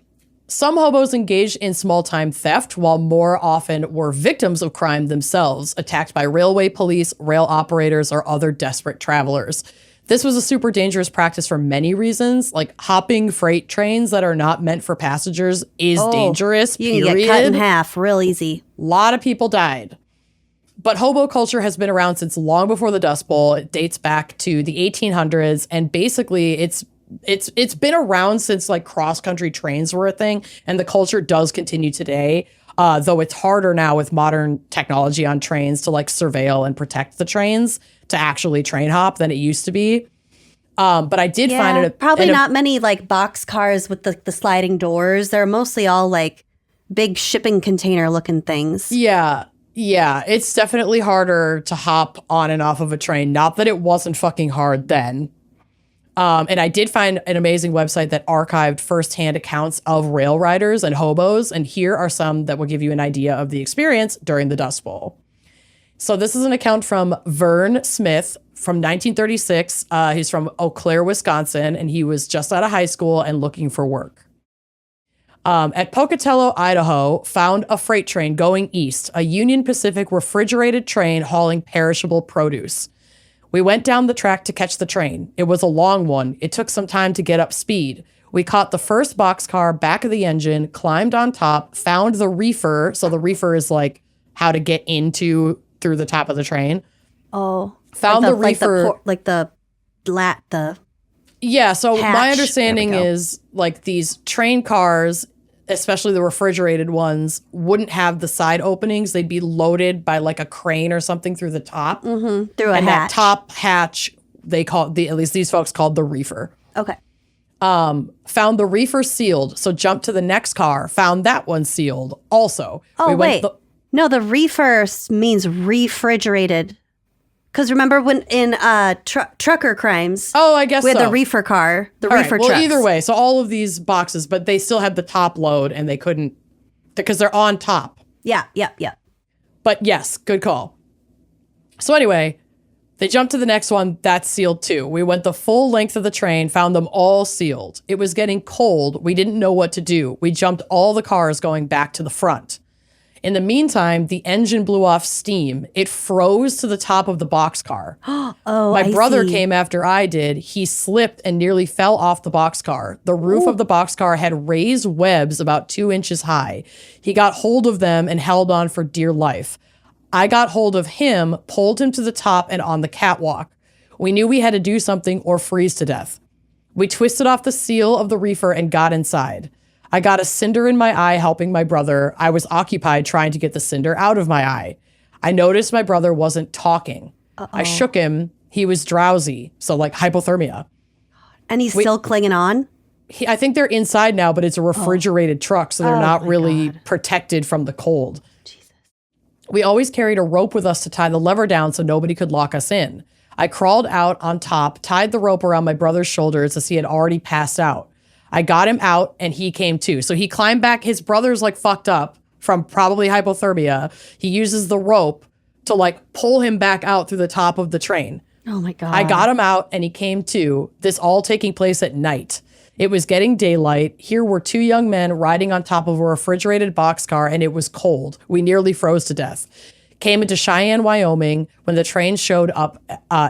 Some hobos engaged in small-time theft, while more often were victims of crime themselves, attacked by railway police, rail operators, or other desperate travelers. This was a super dangerous practice for many reasons, like hopping freight trains that are not meant for passengers is dangerous, You period. can get cut in half real easy. A lot of people died. But hobo culture has been around since long before the Dust Bowl. It dates back to the 1800s, and basically it's been around since like cross-country trains were a thing, and the culture does continue today, though it's harder now with modern technology on trains to like surveil and protect the trains to actually train hop than it used to be. But I did find it probably not many like box cars with the sliding doors. They're mostly all like big shipping container looking things. Yeah, it's definitely harder to hop on and off of a train. Not that it wasn't fucking hard then. And I did find an amazing website that archived firsthand accounts of rail riders and hobos. And here are some that will give you an idea of the experience during the Dust Bowl. So this is an account from Vern Smith from 1936. He's from Eau Claire, Wisconsin, and he was just out of high school and looking for work. At Pocatello, Idaho, found a freight train going east, a Union Pacific refrigerated train hauling perishable produce. We went down the track to catch the train. It was a long one. It took some time to get up speed. We caught the first boxcar, back of the engine, climbed on top, found the reefer. So the reefer is like how to get through the top of the train. Oh. Found the reefer. Yeah, so my understanding is like these train cars, especially the refrigerated ones, wouldn't have the side openings. They'd be loaded by like a crane or something through the top. Mm-hmm. Through a and hatch. that top hatch, they call at least these folks called the reefer. Okay. Found the reefer sealed, so jumped to the next car. Found that one sealed also. Oh, wait. No, the reefer means refrigerated. Because remember when in trucker crimes, I guess we had so. the reefer car, the All reefer right, well, trucks. either way, so all of these boxes, but they still had the top load and they couldn't, because they're on top. Yeah. But yes, good call. So anyway, they jumped to the next one. That's sealed too. We went the full length of the train, found them all sealed. It was getting cold. We didn't know what to do. We jumped all the cars going back to the front. In the meantime, the engine blew off steam. It froze to the top of the boxcar. My brother came after I did. He slipped and nearly fell off the boxcar. The roof of the boxcar had raised webs about 2 inches high. He got hold of them and held on for dear life. I got hold of him, pulled him to the top and on the catwalk. We knew we had to do something or freeze to death. We twisted off the seal of the reefer and got inside. I got a cinder in my eye helping my brother. I was occupied trying to get the cinder out of my eye. I noticed my brother wasn't talking. I shook him. He was drowsy, so like hypothermia. And he's still clinging on? I think they're inside now, but it's a refrigerated truck, so they're not really protected from the cold. Jesus. We always carried a rope with us to tie the lever down so nobody could lock us in. I crawled out on top, tied the rope around my brother's shoulders as he had already passed out. I got him out and he came too. So he climbed back. His brother's like fucked up from probably hypothermia. He uses the rope to like pull him back out through the top of the train. Oh my God. I got him out and he came too. This all taking place at night. It was getting daylight. Here were 2 young men riding on top of a refrigerated boxcar and it was cold. We nearly froze to death. Came into Cheyenne, Wyoming. When the train showed up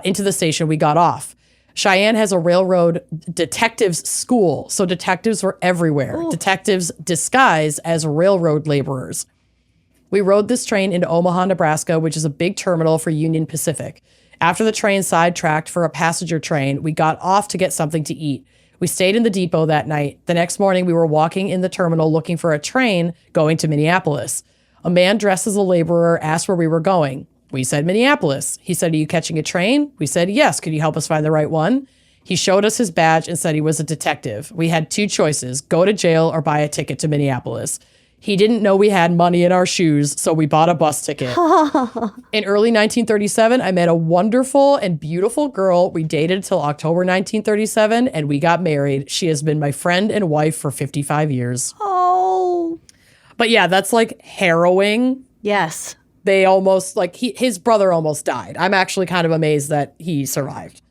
into the station, we got off. Cheyenne has a railroad detectives school, so detectives were everywhere. Ooh. Detectives disguised as railroad laborers. We rode this train into Omaha, Nebraska, which is a big terminal for Union Pacific. After the train sidetracked for a passenger train, we got off to get something to eat. We stayed in the depot that night. The next morning, we were walking in the terminal looking for a train going to Minneapolis. A man dressed as a laborer asked where we were going. We said Minneapolis. He said, "Are you catching a train?" We said, "Yes. Could you help us find the right one?" He showed us his badge and said he was a detective. We had 2 choices, go to jail or buy a ticket to Minneapolis. He didn't know we had money in our shoes, so we bought a bus ticket. In early 1937, I met a wonderful and beautiful girl. We dated until October 1937, and we got married. She has been my friend and wife for 55 years. Oh. But yeah, that's like harrowing. Yes. They almost, like, his brother almost died. I'm actually kind of amazed that he survived.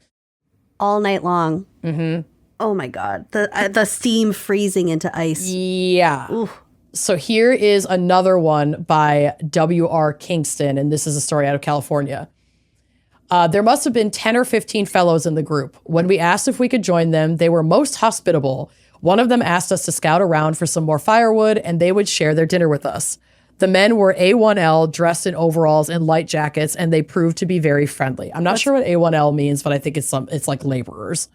All night long. Mm-hmm. Oh my God. The steam freezing into ice. Yeah. Ooh. So here is another one by W.R. Kingston, and this is a story out of California. There must have been 10 or 15 fellows in the group. When we asked if we could join them, they were most hospitable. One of them asked us to scout around for some more firewood, and they would share their dinner with us. The men were A1L, dressed in overalls and light jackets, and they proved to be very friendly. I'm not sure what A1L means, but I think it's like laborers.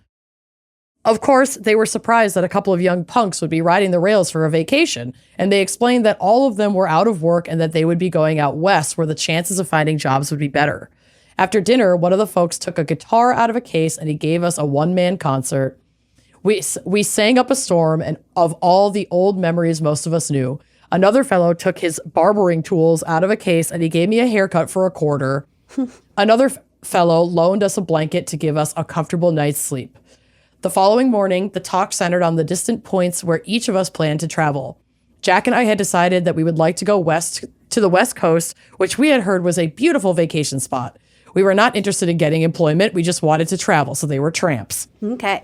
Of course, they were surprised that a couple of young punks would be riding the rails for a vacation, and they explained that all of them were out of work and that they would be going out west where the chances of finding jobs would be better. After dinner, one of the folks took a guitar out of a case and he gave us a one-man concert. We sang up a storm and of all the old memories most of us knew. Another fellow took his barbering tools out of a case and he gave me a haircut for a quarter. Another fellow loaned us a blanket to give us a comfortable night's sleep. The following morning, the talk centered on the distant points where each of us planned to travel. Jack and I had decided that we would like to go west to the West Coast, which we had heard was a beautiful vacation spot. We were not interested in getting employment. We just wanted to travel, so they were tramps. Okay.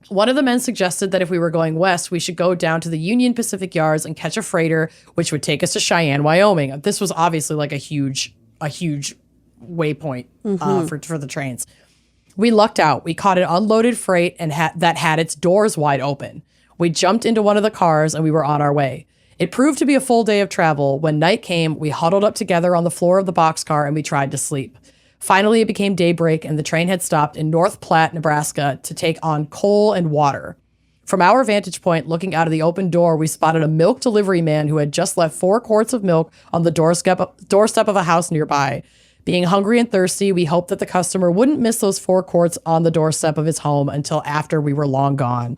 One of the men suggested that if we were going west, we should go down to the Union Pacific Yards and catch a freighter, which would take us to Cheyenne, Wyoming. This was obviously like a huge waypoint for the trains. We lucked out. We caught an unloaded freight and that had its doors wide open. We jumped into one of the cars and we were on our way. It proved to be a full day of travel. When night came, we huddled up together on the floor of the boxcar and we tried to sleep. Finally, it became daybreak and the train had stopped in North Platte, Nebraska to take on coal and water. From our vantage point, looking out of the open door, we spotted a milk delivery man who had just left 4 quarts of milk on the doorstep of a house nearby. Being hungry and thirsty, we hoped that the customer wouldn't miss those 4 quarts on the doorstep of his home until after we were long gone.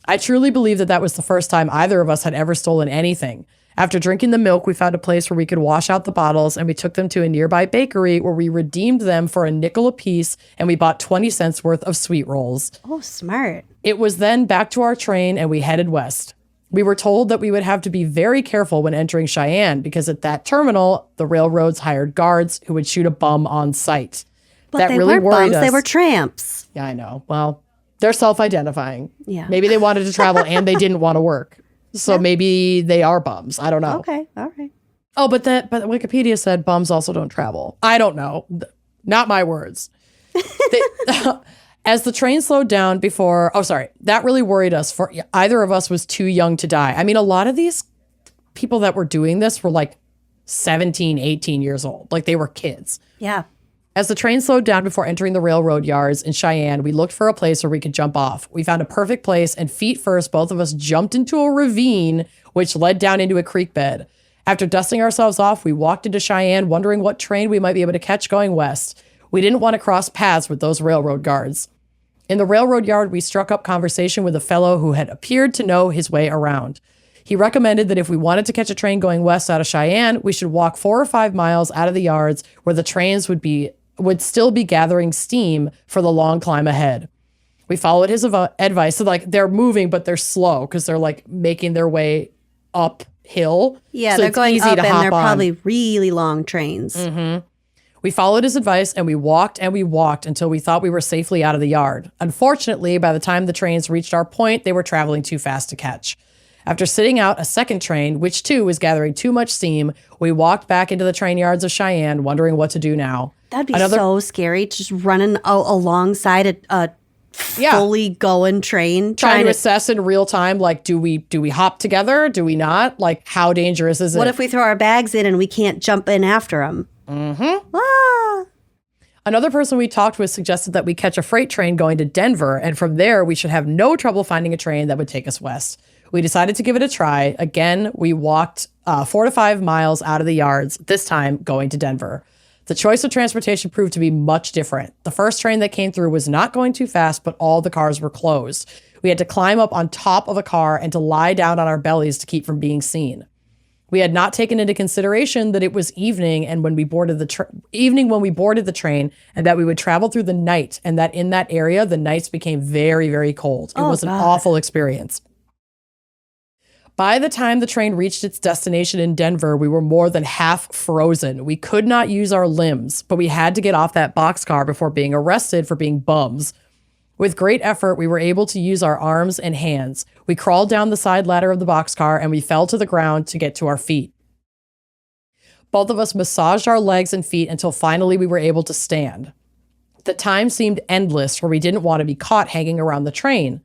I truly believe that was the first time either of us had ever stolen anything. After drinking the milk, we found a place where we could wash out the bottles, and we took them to a nearby bakery where we redeemed them for a nickel apiece, and we bought 20 cents worth of sweet rolls. Oh, smart. It was then back to our train, and we headed west. We were told that we would have to be very careful when entering Cheyenne because at that terminal, the railroads hired guards who would shoot a bum on sight. But that they really weren't worried bums, us. they were tramps. Yeah, I know. Well, they're self-identifying. Yeah. Maybe they wanted to travel and they didn't want to work. So maybe they are bums. I don't know. Okay, all right. Oh, but Wikipedia said bums also don't travel. I don't know. Not my words. As the train slowed down that really worried us. For either of us was too young to die. I mean, a lot of these people that were doing this were like 17, 18 years old. Like they were kids. Yeah. As the train slowed down before entering the railroad yards in Cheyenne, we looked for a place where we could jump off. We found a perfect place, and feet first, both of us jumped into a ravine, which led down into a creek bed. After dusting ourselves off, we walked into Cheyenne, wondering what train we might be able to catch going west. We didn't want to cross paths with those railroad guards. In the railroad yard, we struck up conversation with a fellow who had appeared to know his way around. He recommended that if we wanted to catch a train going west out of Cheyenne, we should walk 4 or 5 miles out of the yards where the trains would still be gathering steam for the long climb ahead. We followed his advice. So like they're moving, but they're slow because they're like making their way uphill. Yeah, so they're it's going easy up to and hop they're on. probably really long trains. Mm-hmm. We followed his advice and we walked until we thought we were safely out of the yard. Unfortunately, by the time the trains reached our point, they were traveling too fast to catch. After sitting out a second train, which too was gathering too much steam, we walked back into the train yards of Cheyenne, wondering what to do now. That'd be so scary, just running alongside a fully going train. Trying to assess in real time, like, do we hop together? Do we not? Like, how dangerous is it? What if we throw our bags in and we can't jump in after them? Mm-hmm. Ah. Another person we talked with suggested that we catch a freight train going to Denver, and from there we should have no trouble finding a train that would take us west. We decided to give it a try. Again, we walked 4 to 5 miles out of the yards, this time going to Denver. The choice of transportation proved to be much different. The first train that came through was not going too fast, but all the cars were closed. We had to climb up on top of a car and to lie down on our bellies to keep from being seen. We had not taken into consideration that it was evening and when we boarded the train, and that we would travel through the night, and that in that area the nights became very, very cold. It was an awful experience. By the time the train reached its destination in Denver, we were more than half frozen. We could not use our limbs, but we had to get off that boxcar before being arrested for being bums. With great effort, we were able to use our arms and hands. We crawled down the side ladder of the boxcar and we fell to the ground to get to our feet. Both of us massaged our legs and feet until finally we were able to stand. The time seemed endless, for we didn't want to be caught hanging around the train.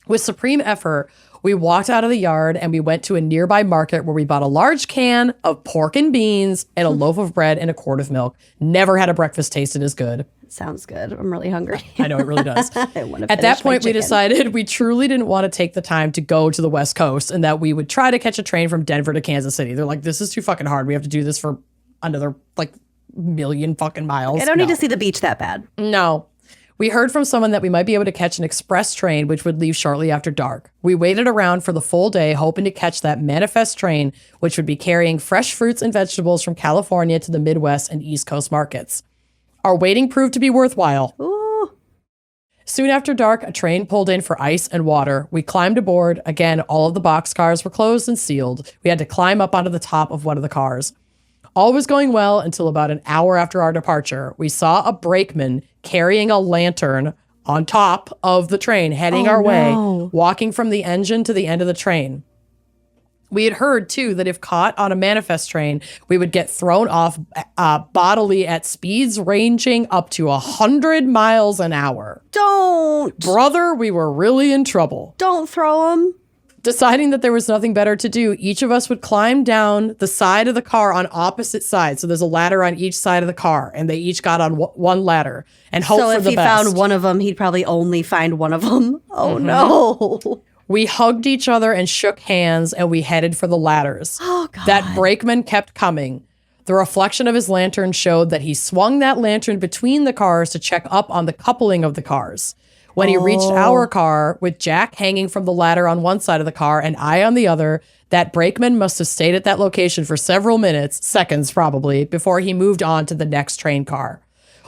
With supreme effort, we walked out of the yard and we went to a nearby market where we bought a large can of pork and beans and a loaf of bread and a quart of milk. Never had a breakfast tasted as good. Sounds good. I'm really hungry. I know, it really does. At that point, we decided we truly didn't want to take the time to go to the West Coast, and that we would try to catch a train from Denver to Kansas City. They're like, this is too fucking hard. We have to do this for another million fucking miles. I don't need to see the beach that bad. No. We heard from someone that we might be able to catch an express train, which would leave shortly after dark. We waited around for the full day, hoping to catch that manifest train, which would be carrying fresh fruits and vegetables from California to the Midwest and East Coast markets. Our waiting proved to be worthwhile. Ooh. Soon after dark, a train pulled in for ice and water. We climbed aboard. Again, all of the boxcars were closed and sealed. We had to climb up onto the top of one of the cars. All was going well until about an hour after our departure. We saw a brakeman carrying a lantern on top of the train, heading our way, walking from the engine to the end of the train. We had heard, too, that if caught on a manifest train, we would get thrown off bodily at speeds ranging up to 100 miles an hour. Don't. Brother, we were really in trouble. Don't throw them. Deciding that there was nothing better to do, each of us would climb down the side of the car on opposite sides. So there's a ladder on each side of the car, and they each got on one ladder and hope for the best. So if he found one of them, he'd probably only find one of them. Oh, no. We hugged each other and shook hands, and we headed for the ladders. Oh, God. That brakeman kept coming. The reflection of his lantern showed that he swung that lantern between the cars to check up on the coupling of the cars. When he reached our car, with Jack hanging from the ladder on one side of the car and I on the other, that brakeman must have stayed at that location for several minutes, seconds probably, before he moved on to the next train car.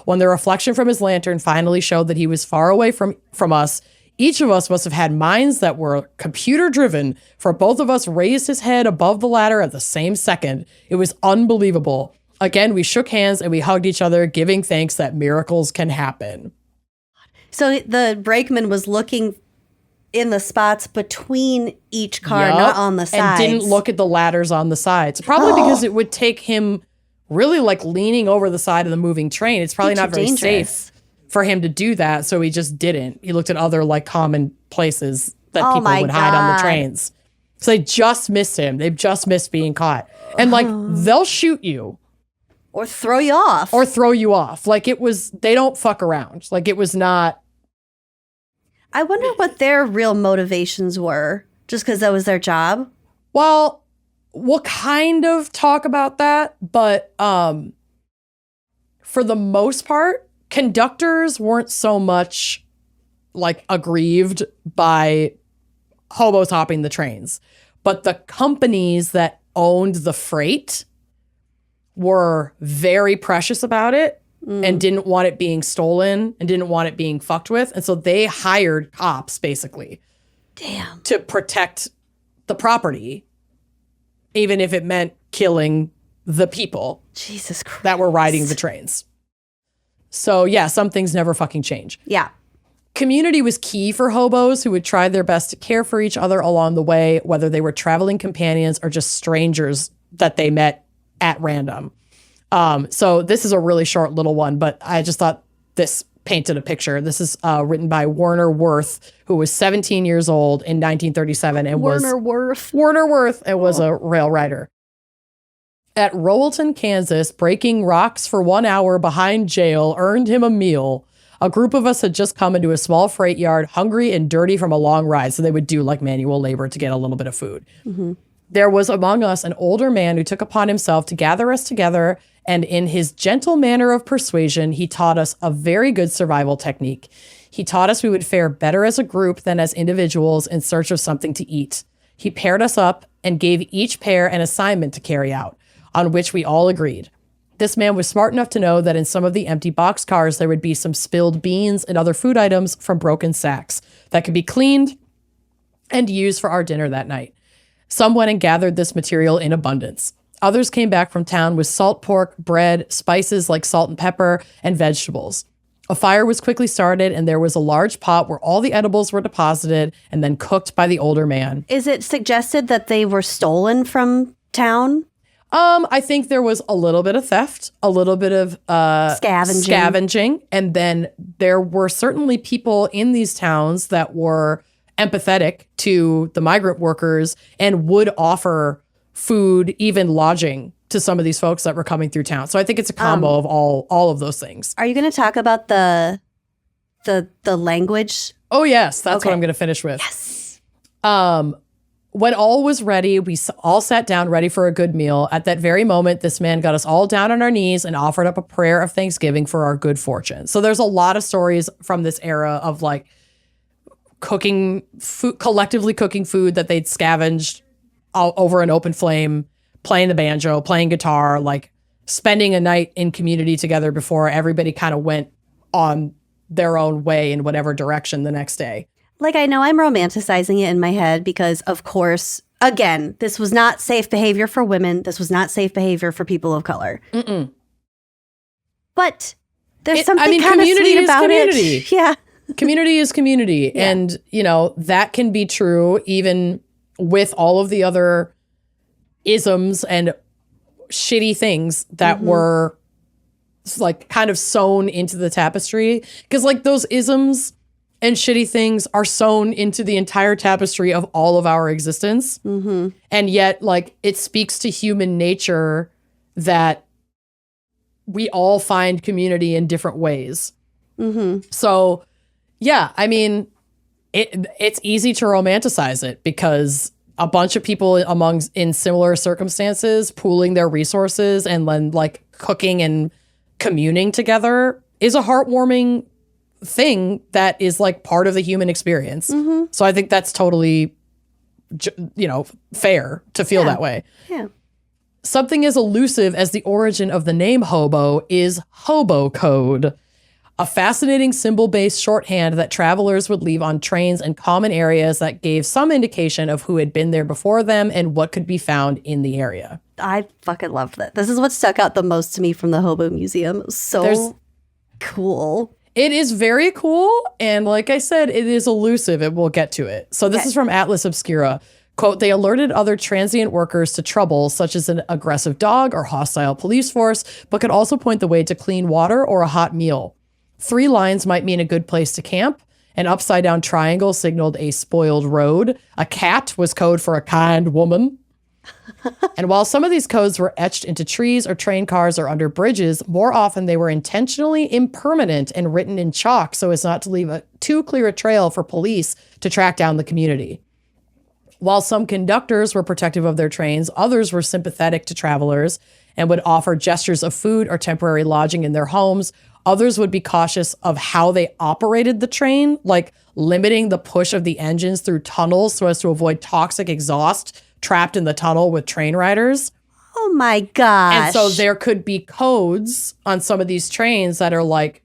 When the reflection from his lantern finally showed that he was far away from us, each of us must have had minds that were computer-driven, for both of us raised his head above the ladder at the same second. It was unbelievable. Again, we shook hands and we hugged each other, giving thanks that miracles can happen. So the brakeman was looking in the spots between each car, not on the sides. And didn't look at the ladders on the sides. Probably because it would take him really leaning over the side of the moving train. It's probably not very safe for him to do that, so he just didn't. He looked at other common places that people would hide on the trains. So they just missed him. They just missed being caught. And they'll shoot you. Or throw you off. They don't fuck around. It was not. I wonder what their real motivations were, just because that was their job. Well, we'll kind of talk about that, but for the most part, conductors weren't so much aggrieved by hobos hopping the trains, but the companies that owned the freight were very precious about it and didn't want it being stolen and didn't want it being fucked with. And so they hired cops, basically. Damn. To protect the property, even if it meant killing the people. Jesus Christ. That were riding the trains. So, yeah, some things never fucking change. Yeah. Community was key for hobos who would try their best to care for each other along the way, whether they were traveling companions or just strangers that they met at random. So this is a really short little one, but I just thought this painted a picture. This is written by Werner Worth, who was 17 years old in 1937 and Werner Worth and was a rail rider. At Rowelton, Kansas, breaking rocks for 1 hour behind jail earned him a meal. A group of us had just come into a small freight yard, hungry and dirty from a long ride, so they would do manual labor to get a little bit of food. Mm-hmm. There was among us an older man who took upon himself to gather us together, and in his gentle manner of persuasion, he taught us a very good survival technique. He taught us we would fare better as a group than as individuals in search of something to eat. He paired us up and gave each pair an assignment to carry out, on which we all agreed. This man was smart enough to know that in some of the empty boxcars there would be some spilled beans and other food items from broken sacks that could be cleaned and used for our dinner that night. Some went and gathered this material in abundance. Others came back from town with salt pork, bread, spices like salt and pepper, and vegetables. A fire was quickly started, and there was a large pot where all the edibles were deposited and then cooked by the older man. Is it suggested that they were stolen from town? I think there was a little bit of theft, a little bit of scavenging, and then there were certainly people in these towns that were empathetic to the migrant workers and would offer food, even lodging, to some of these folks that were coming through town. So I think it's a combo of all of those things. Are you going to talk about the language? Oh yes, that's what I'm going to finish with. Yes. When all was ready, we all sat down ready for a good meal. At that very moment, this man got us all down on our knees and offered up a prayer of thanksgiving for our good fortune. So there's a lot of stories from this era of like cooking food, collectively cooking food that they'd scavenged over an open flame, playing the banjo, playing guitar, like spending a night in community together before everybody kind of went on their own way in whatever direction the next day. Like, I know I'm romanticizing it in my head because, of course, again, this was not safe behavior for women. This was not safe behavior for people of color. Mm-mm. But there's something kind of sweet about it. Yeah. Community is community. Yeah. And, you know, that can be true even with all of the other isms and shitty things that were like kind of sewn into the tapestry. Because like those isms and shitty things are sewn into the entire tapestry of all of our existence. Mm-hmm. And yet, like, it speaks to human nature that we all find community in different ways. Mm-hmm. So, yeah, I mean, it's easy to romanticize it because a bunch of people in similar circumstances pooling their resources and then, like, cooking and communing together is a heartwarming thing that is like part of the human experience. Mm-hmm. So I think that's totally, fair to feel that way. Yeah. Something as elusive as the origin of the name hobo is hobo code, a fascinating symbol-based shorthand that travelers would leave on trains and common areas that gave some indication of who had been there before them and what could be found in the area. I fucking loved that. This is what stuck out the most to me from the Hobo Museum. It was so cool. It is very cool, and like I said, it is elusive, and we'll get to it. So this is from Atlas Obscura. Quote, they alerted other transient workers to trouble, such as an aggressive dog or hostile police force, but could also point the way to clean water or a hot meal. 3 lines might mean a good place to camp. An upside-down triangle signaled a spoiled road. A cat was code for a kind woman. And while some of these codes were etched into trees or train cars or under bridges, more often they were intentionally impermanent and written in chalk so as not to leave too clear a trail for police to track down the community. While some conductors were protective of their trains, others were sympathetic to travelers and would offer gestures of food or temporary lodging in their homes. Others would be cautious of how they operated the train, like limiting the push of the engines through tunnels so as to avoid toxic exhaust trapped in the tunnel with train riders. Oh my gosh. And so there could be codes on some of these trains that are like,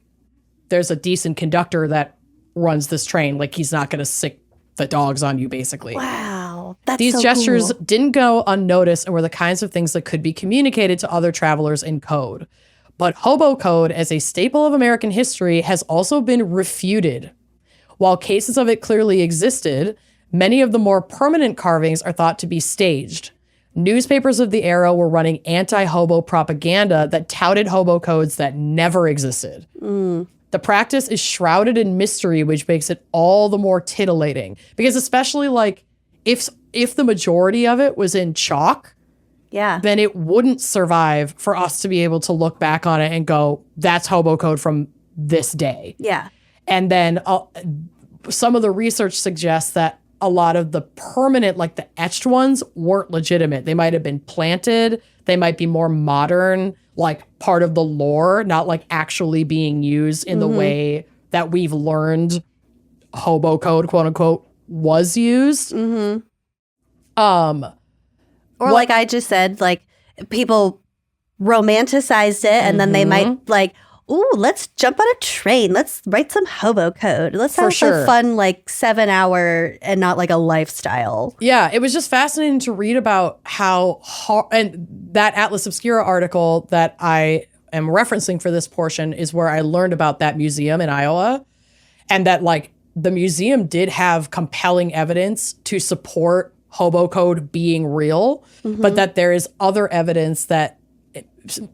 there's a decent conductor that runs this train. Like he's not going to sick the dogs on you, basically. Wow. That's These so gestures cool. didn't go unnoticed and were the kinds of things that could be communicated to other travelers in code. But hobo code as a staple of American history has also been refuted. While cases of it clearly existed, many of the more permanent carvings are thought to be staged. Newspapers of the era were running anti-hobo propaganda that touted hobo codes that never existed. The practice is shrouded in mystery, which makes it all the more titillating. Because especially like if the majority of it was in chalk, then it wouldn't survive for us to be able to look back on it and go, that's hobo code from this day. Yeah. And then some of the research suggests that a lot of the permanent, like the etched ones, weren't legitimate. They might have been planted. They might be more modern, like part of the lore, not like actually being used in the way that we've learned hobo code, quote unquote, was used. Or like I just said, like people romanticized it and then they might like, ooh, let's jump on a train. Let's write some hobo code. Let's have a fun like 7-hour and not like a lifestyle. Yeah, it was just fascinating to read about how hard, and that Atlas Obscura article that I am referencing for this portion is where I learned about that museum in Iowa, and that like the museum did have compelling evidence to support hobo code being real, but that there is other evidence that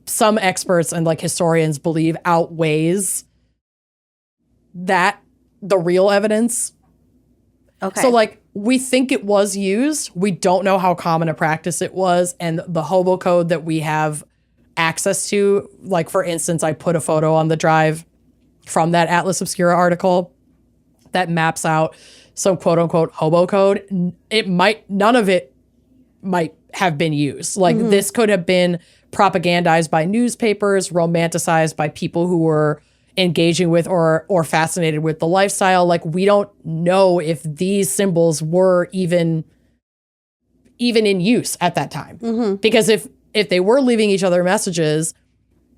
some experts and like historians believe outweighs that the real evidence. Okay. So like we think it was used. We don't know how common a practice it was. And the hobo code that we have access to, like for instance, I put a photo on the drive from that Atlas Obscura article that maps out some quote unquote hobo code. None of it might have been used. Like this could have been propagandized by newspapers, romanticized by people who were engaging with or fascinated with the lifestyle. Like we don't know if these symbols were even in use at that time. Because if they were leaving each other messages,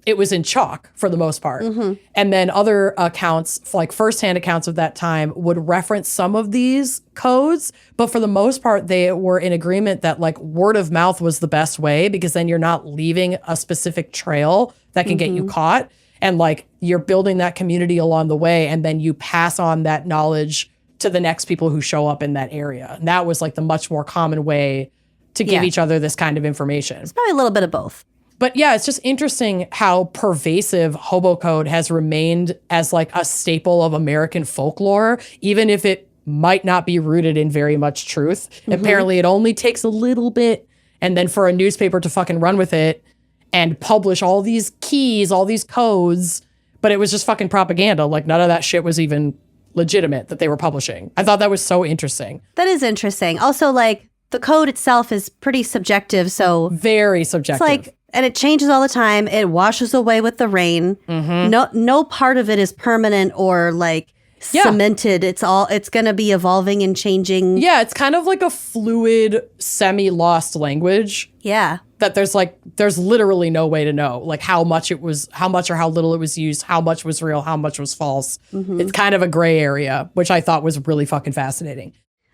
it was in chalk for the most part. And then other accounts, like firsthand accounts of that time, would reference some of these codes. But for the most part, they were in agreement that like word of mouth was the best way, because then you're not leaving a specific trail that can get you caught. And like you're building that community along the way. And then you pass on that knowledge to the next people who show up in that area. And that was like the much more common way to give each other this kind of information. It's probably a little bit of both. But yeah, it's just interesting how pervasive hobo code has remained as like a staple of American folklore, even if it might not be rooted in very much truth. Apparently, it only takes a little bit, and then for a newspaper to fucking run with it and publish all these keys, all these codes, but it was just fucking propaganda. Like none of that shit was even legitimate that they were publishing. I thought that was so interesting. That is interesting. Also, like the code itself is pretty subjective, so very subjective. It's like, and it changes all the time. It washes away with the rain. No part of it is permanent or like cemented. It's going to be evolving and changing. Yeah, it's kind of like a fluid, semi-lost language. Yeah. That there's literally no way to know like how much or how little it was used, how much was real, how much was false. It's kind of a gray area, which I thought was really fucking fascinating.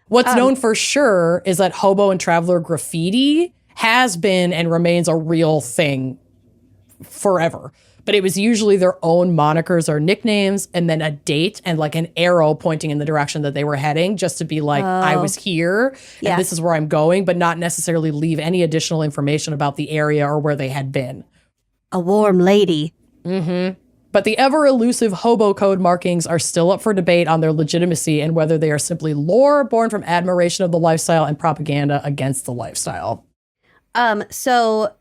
What's known for sure is that hobo and traveler graffiti has been and remains a real thing forever. But it was usually their own monikers or nicknames and then a date and like an arrow pointing in the direction that they were heading, just to be like, I was here and this is where I'm going, but not necessarily leave any additional information about the area or where they had been. A warm lady. But the ever elusive hobo code markings are still up for debate on their legitimacy and whether they are simply lore born from admiration of the lifestyle and propaganda against the lifestyle. So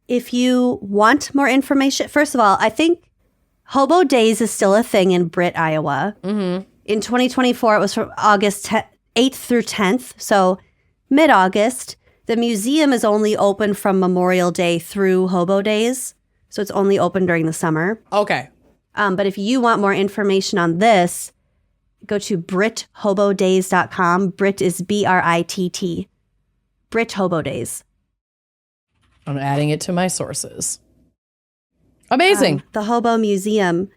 if you want more information, first of all, I think Hobo Days is still a thing in Britt, Iowa. In 2024, it was from August 8th through 10th. So mid-August. The museum is only open from Memorial Day through Hobo Days. So it's only open during the summer. Okay. But if you want more information on this, go to BrittHoboDays.com. Britt is BRITT. Britt Hobo Days. I'm adding it to my sources. Amazing. The Hobo Museum.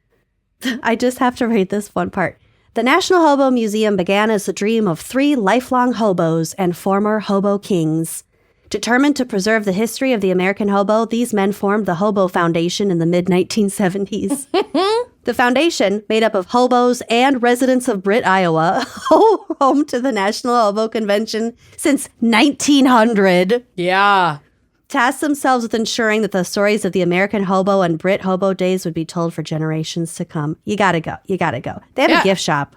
I just have to read this one part. The National Hobo Museum began as a dream of 3 lifelong hobos and former hobo kings. Determined to preserve the history of the American hobo, these men formed the Hobo Foundation in the mid-1970s. The foundation, made up of hobos and residents of Britt, Iowa, home to the National Hobo Convention since 1900. Yeah. Tasked themselves with ensuring that the stories of the American hobo and Brit Hobo Days would be told for generations to come. You gotta go. You gotta go. They have a gift shop.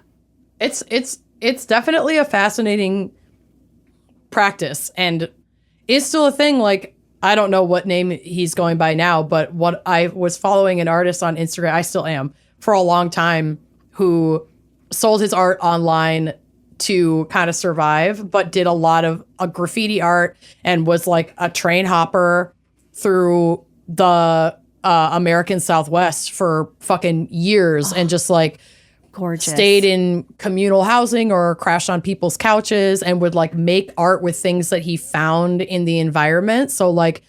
It's definitely a fascinating practice and is still a thing. Like, I don't know what name he's going by now, but what I was following an artist on Instagram, I still am, for a long time, who sold his art online to kind of survive, but did a lot of graffiti art and was like a train hopper through the American Southwest for fucking years and just like Gorgeous. stayed in communal housing or crashed on people's couches and would like make art with things that he found in the environment. So like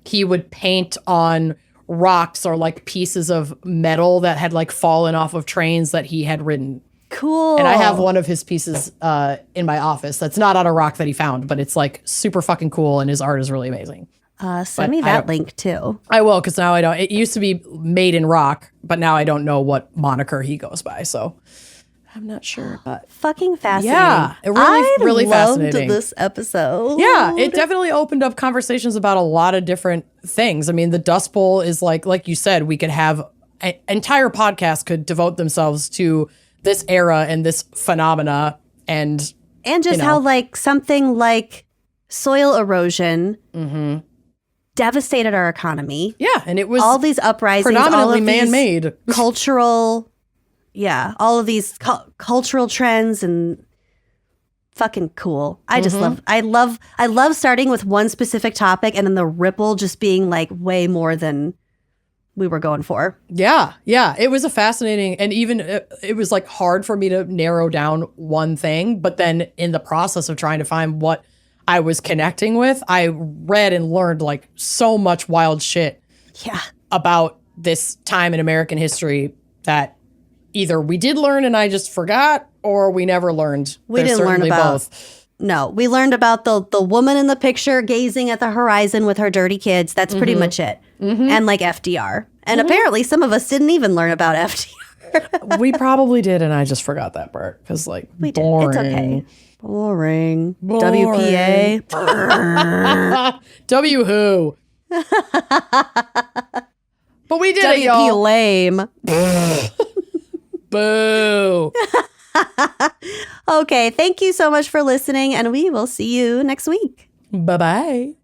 he would paint on rocks or like pieces of metal that had like fallen off of trains that he had ridden. Cool. And I have one of his pieces in my office that's not on a rock that he found, but it's like super fucking cool and his art is really amazing. Send me that link too. I will, because now I don't. It used to be Maiden Rock, but now I don't know what moniker he goes by, so I'm not sure. But fucking fascinating. yeah, it really loved fascinating. this episode. Yeah, it definitely opened up conversations about a lot of different things. I mean, the Dust Bowl is like you said, we could have an entire podcast could devote themselves to this era and this phenomena, and just how like something like soil erosion devastated our economy. Yeah, and it was all these uprisings, predominantly all of man-made, cultural, all of these cultural trends, and fucking cool. I just I love starting with one specific topic and then the ripple just being like way more than we were going for. Yeah, it was a fascinating, and even it was like hard for me to narrow down one thing, but then in the process of trying to find what I was connecting with, I read and learned like so much wild shit about this time in American history that either we did learn and I just forgot, or we never learned. We didn't learn about both. No, we learned about the woman in the picture gazing at the horizon with her dirty kids. That's pretty much it. And like FDR. And apparently some of us didn't even learn about FDR. We probably did, and I just forgot that part because like we boring. Did. It's okay. Boring. WPA. W who? But we did WP it, y'all. lame. Boo. Okay, thank you so much for listening, and we will see you next week. Bye-bye.